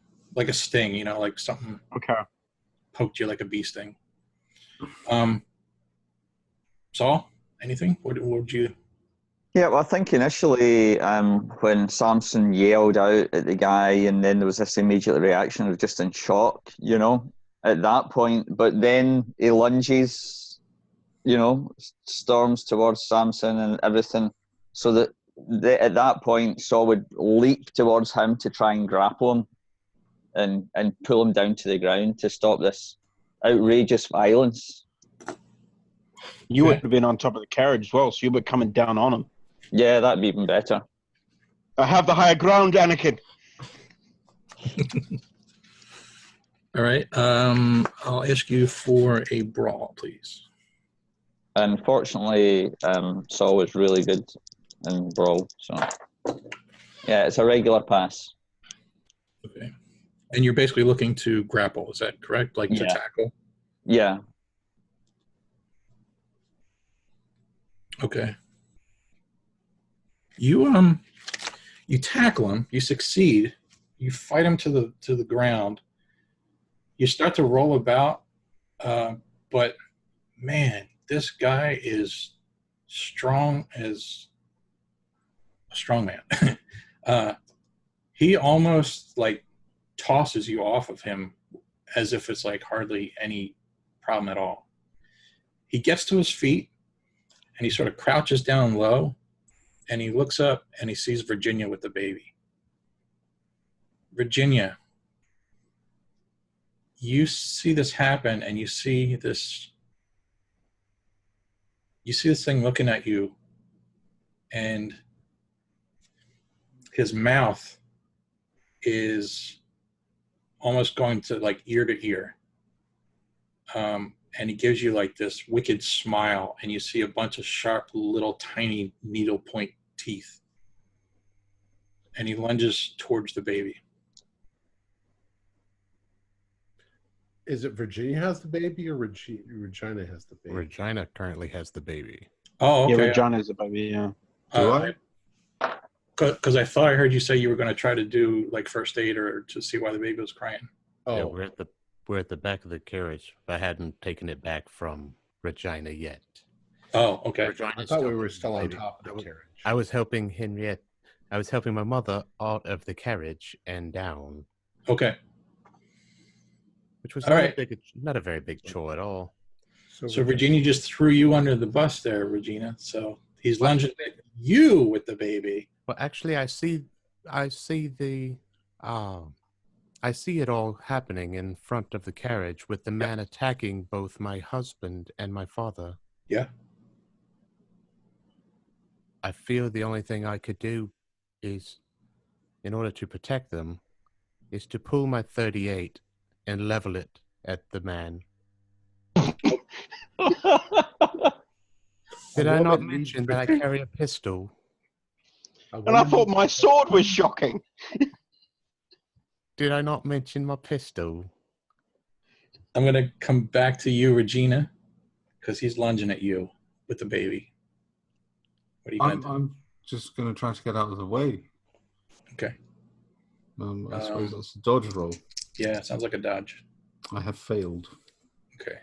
sting, like something poked you like a bee sting. Saul, anything? What would you... Yeah, well, I think initially when Samson yelled out at the guy and then there was this immediate reaction of just in shock, at that point. But then he lunges, storms towards Samson and everything. So that at that point, Saul would leap towards him to try and grapple him and pull him down to the ground to stop this outrageous violence. You would have been on top of the carriage as well, so you were coming down on him. Yeah, that'd be even better. I have the higher ground, Anakin. All right. I'll ask you for a brawl, please. Unfortunately, Saul was really good in brawl, so yeah, it's a regular pass. Okay. And you're basically looking to grapple, is that correct? Like to tackle? Yeah. Okay. You tackle him, you succeed, you fight him to the ground. You start to roll about, but man, this guy is strong as a strong man. He almost like tosses you off of him as if it's like hardly any problem at all. He gets to his feet and he sort of crouches down low and he looks up and he sees Virginia with the baby. Virginia, you see this happen and you see this thing looking at you, and his mouth is almost going to like ear to ear. And he gives you like this wicked smile, and you see a bunch of sharp little tiny needle point teeth. And he lunges towards the baby. Is it Virginia has the baby or Regina has the baby? Regina currently has the baby. Oh, okay. Yeah, Regina has the baby, yeah. Do I? Because I thought I heard you say you were going to try to do like first aid or to see why the baby was crying. Oh, Yeah, we're at the back of the carriage. I hadn't taken it back from Regina yet. Oh, okay. I thought we were still on top of the carriage. I was helping Henriette. I was helping my mother out of the carriage and down. Okay. Which was All right. not a very big chore at all. So Virginia just threw you under the bus there, Regina. So he's lunging at you with the baby. Well, actually, I see it all happening in front of the carriage with the man attacking both my husband and my father. Yeah. I feel the only thing I could do is, in order to protect them, is to pull my .38 and level it at the man. Did I not mention that I carry a pistol? And I thought my sword was shocking. Did I not mention my pistol? I'm going to come back to you, Regina, because he's lunging at you with the baby. What are you going to do? I'm just going to try to get out of the way. Okay. I suppose that's a dodge roll. Yeah, sounds like a dodge. I have failed. Okay.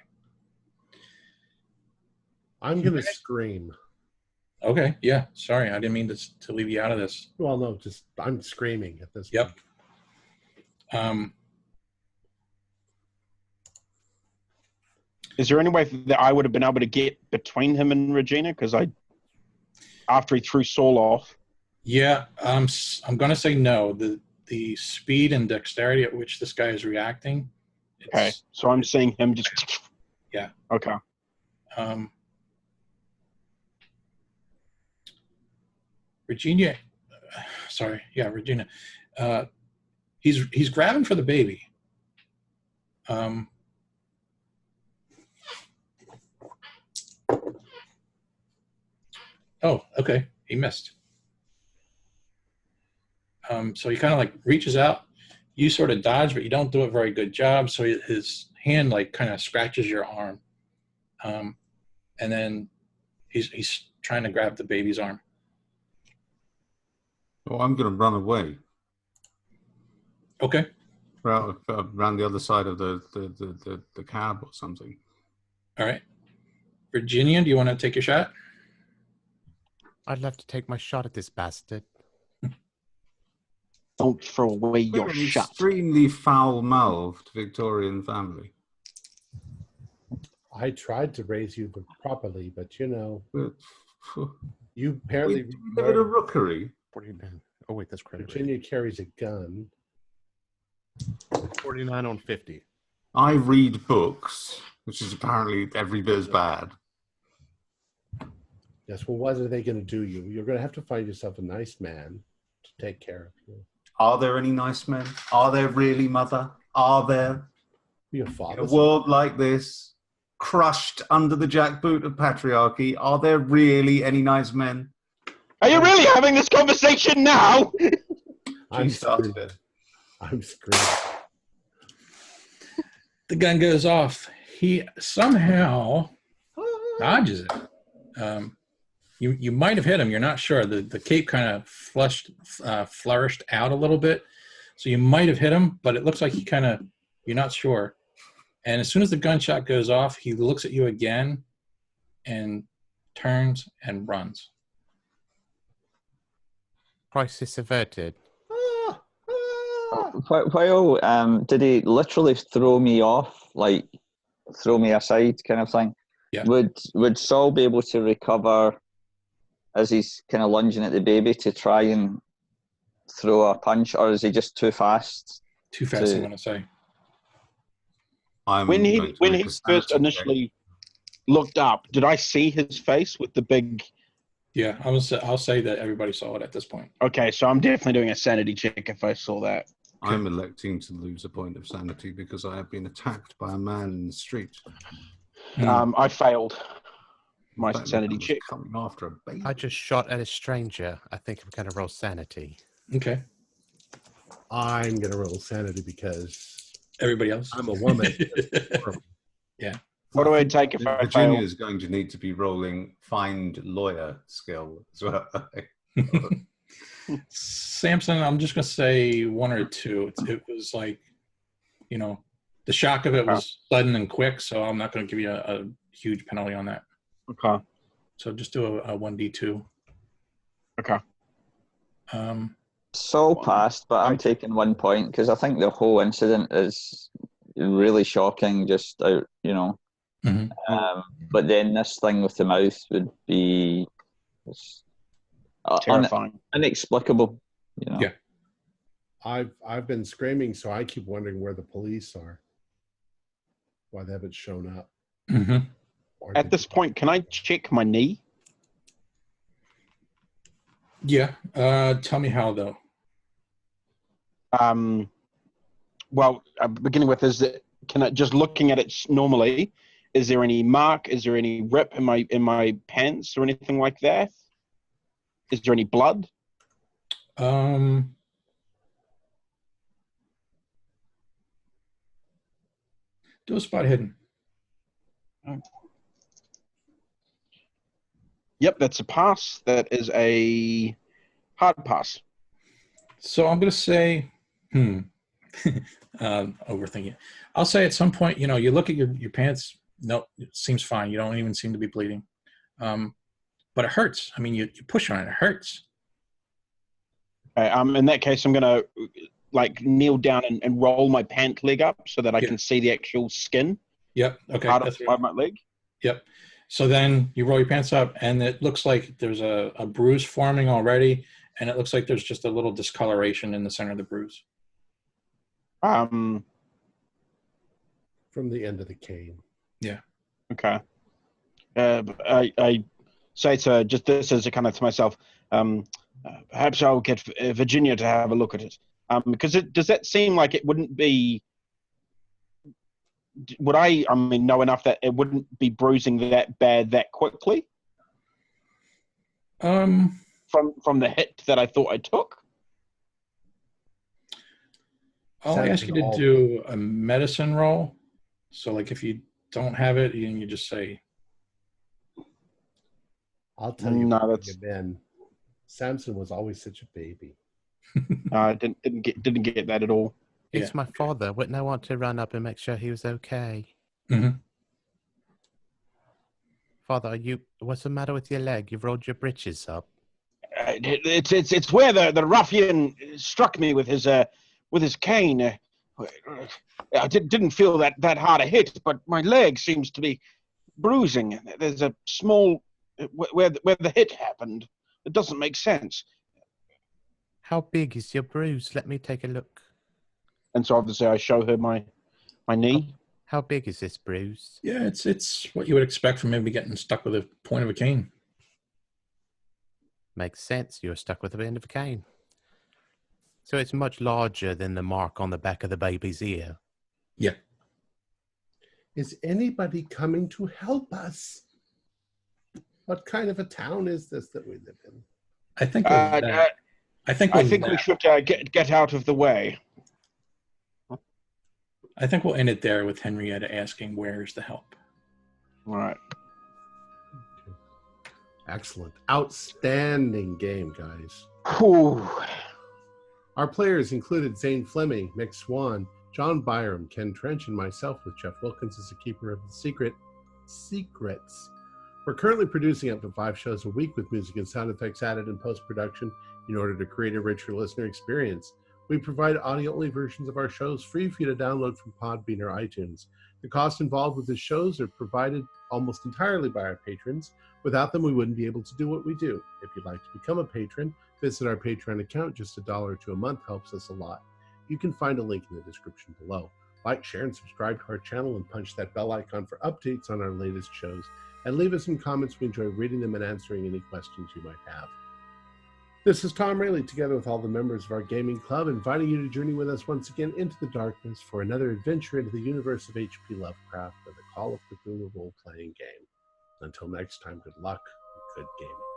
I'm going to scream. Okay, yeah. Sorry, I didn't mean to leave you out of this. Well, no, just I'm screaming at this Yep. point. Is there any way that I would have been able to get between him and Regina? Because after he threw Saul off. Yeah, I'm going to say no. The speed and dexterity at which this guy is reacting. Okay, so I'm seeing him just. Yeah. Okay. Regina. Regina. He's grabbing for the baby. Oh, okay. He missed. So he kind of like reaches out. You sort of dodge, but you don't do a very good job. So his hand like kind of scratches your arm. And then he's trying to grab the baby's arm. Well, I'm going to run away. Okay. Around the other side of the cab or something. All right. Virginia, do you want to take your shot? I'd love to take my shot at this bastard. Don't throw away We're your an shot. extremely foul-mouthed Victorian family. I tried to raise you properly, but you We apparently live in a rookery. 49. Oh wait, that's credit. Virginia carries a gun. 49 on 50. I read books, which is apparently every bit as bad. Yes, well, what are they going to do you? You're going to have to find yourself a nice man to take care of you. Are there any nice men? Are there really, Mother? Are there? Your In father. a world like this, crushed under the jackboot of patriarchy, are there really any nice men? Are you really having this conversation now? I'm started screwed. it. I'm screwed. The gun goes off. He somehow dodges it. You might have hit him. You're not sure. The cape kind of flourished out a little bit. So you might have hit him, but it looks like you're not sure. And as soon as the gunshot goes off, he looks at you again and turns and runs. Crisis averted. While did he literally throw me off, like throw me aside kind of thing? Yeah. Would Saul be able to recover as he's kind of lunging at the baby to try and throw a punch, or is he just too fast? Too fast, I want to say. When he first initially looked up, did I see his face with the big... Yeah, I'll say that everybody saw it at this point. Okay, so I'm definitely doing a sanity check if I saw that. I'm electing to lose a point of sanity because I have been attacked by a man in the street. I failed my That sanity man was check. coming after a baby. I just shot at a stranger. I think I'm going to roll sanity. Okay. I'm going to roll sanity because Everybody else? I'm a woman. Yeah. What do I take if I Virginia fail? is going to need to be rolling find lawyer skill as well. Samson, I'm just going to say one or two. It was like, the shock of it was sudden and quick, so I'm not going to give you a huge penalty on that. Okay. So just do a 1d2. Okay. Saul passed, but I'm taking 1 point because I think the whole incident is really shocking. Just But then this thing with the mouth would be Terrifying. Inexplicable. You know? Yeah. I've been screaming, so I keep wondering where the police are. Why they haven't shown up. At this point, can I check my knee? Yeah. Tell me how, though. Well, beginning with, just looking at it normally, is there any mark? Is there any rip in my pants or anything like that? Is there any blood? Do a spot hidden. Yep, that's a pass. That is a hard pass. So I'm going to say, overthinking. I'll say at some point, you look at your pants. No, it seems fine. You don't even seem to be bleeding. But it hurts. I mean, you push on it. It hurts. In that case, I'm going to kneel down and roll my pant leg up so that I can see the actual skin. Yep. Okay. Part of my leg. Yep. So then you roll your pants up, and it looks like there's a bruise forming already, and it looks like there's just a little discoloration in the center of the bruise. From the end of the cane. Yeah. Okay. I say to just this as a kind of to myself. Perhaps I'll get Virginia to have a look at it. Because does that seem like it wouldn't be? Would I know enough that it wouldn't be bruising that bad that quickly? From the hit that I thought I took. I'll ask you to do a medicine roll. So, if you don't have it, you just say. I'll tell you. No, that's Ben. Samson was always such a baby. I didn't get that at all. It's my father. Wouldn't I want to run up and make sure he was okay? Father, what's the matter with your leg? You've rolled your breeches up. It's where the ruffian struck me with his cane. I didn't feel that hard a hit, but my leg seems to be bruising. There's a small where the hit happened. It doesn't make sense. How big is your bruise? Let me take a look. And so obviously I show her my knee. How big is this bruise? Yeah, it's what you would expect from maybe getting stuck with a point of a cane. Makes sense. You're stuck with the end of a cane. So it's much larger than the mark on the back of the baby's ear. Yeah. Is anybody coming to help us? What kind of a town is this that we live in? I think we should get out of the way. I think we'll end it there with Henrietta asking, "Where's the help?" All right. Excellent. Outstanding game, guys. Whew. Our players included Zane Fleming, Mick Swan, John Byram, Ken Trench, and myself, with Jeff Wilkins as the keeper of the secrets. We're currently producing up to 5 shows a week with music and sound effects added in post-production in order to create a richer listener experience. We provide audio-only versions of our shows free for you to download from Podbean or iTunes. The costs involved with the shows are provided almost entirely by our patrons. Without them, we wouldn't be able to do what we do. If you'd like to become a patron, visit our Patreon account. Just $1 or $2 a month helps us a lot. You can find a link in the description below. Like, share, and subscribe to our channel, and punch that bell icon for updates on our latest shows. And leave us some comments. We enjoy reading them and answering any questions you might have. This is Tom Rayleigh, together with all the members of our gaming club, inviting you to journey with us once again into the darkness for another adventure into the universe of H.P. Lovecraft and the Call of Cthulhu role-playing game. Until next time, good luck and good gaming.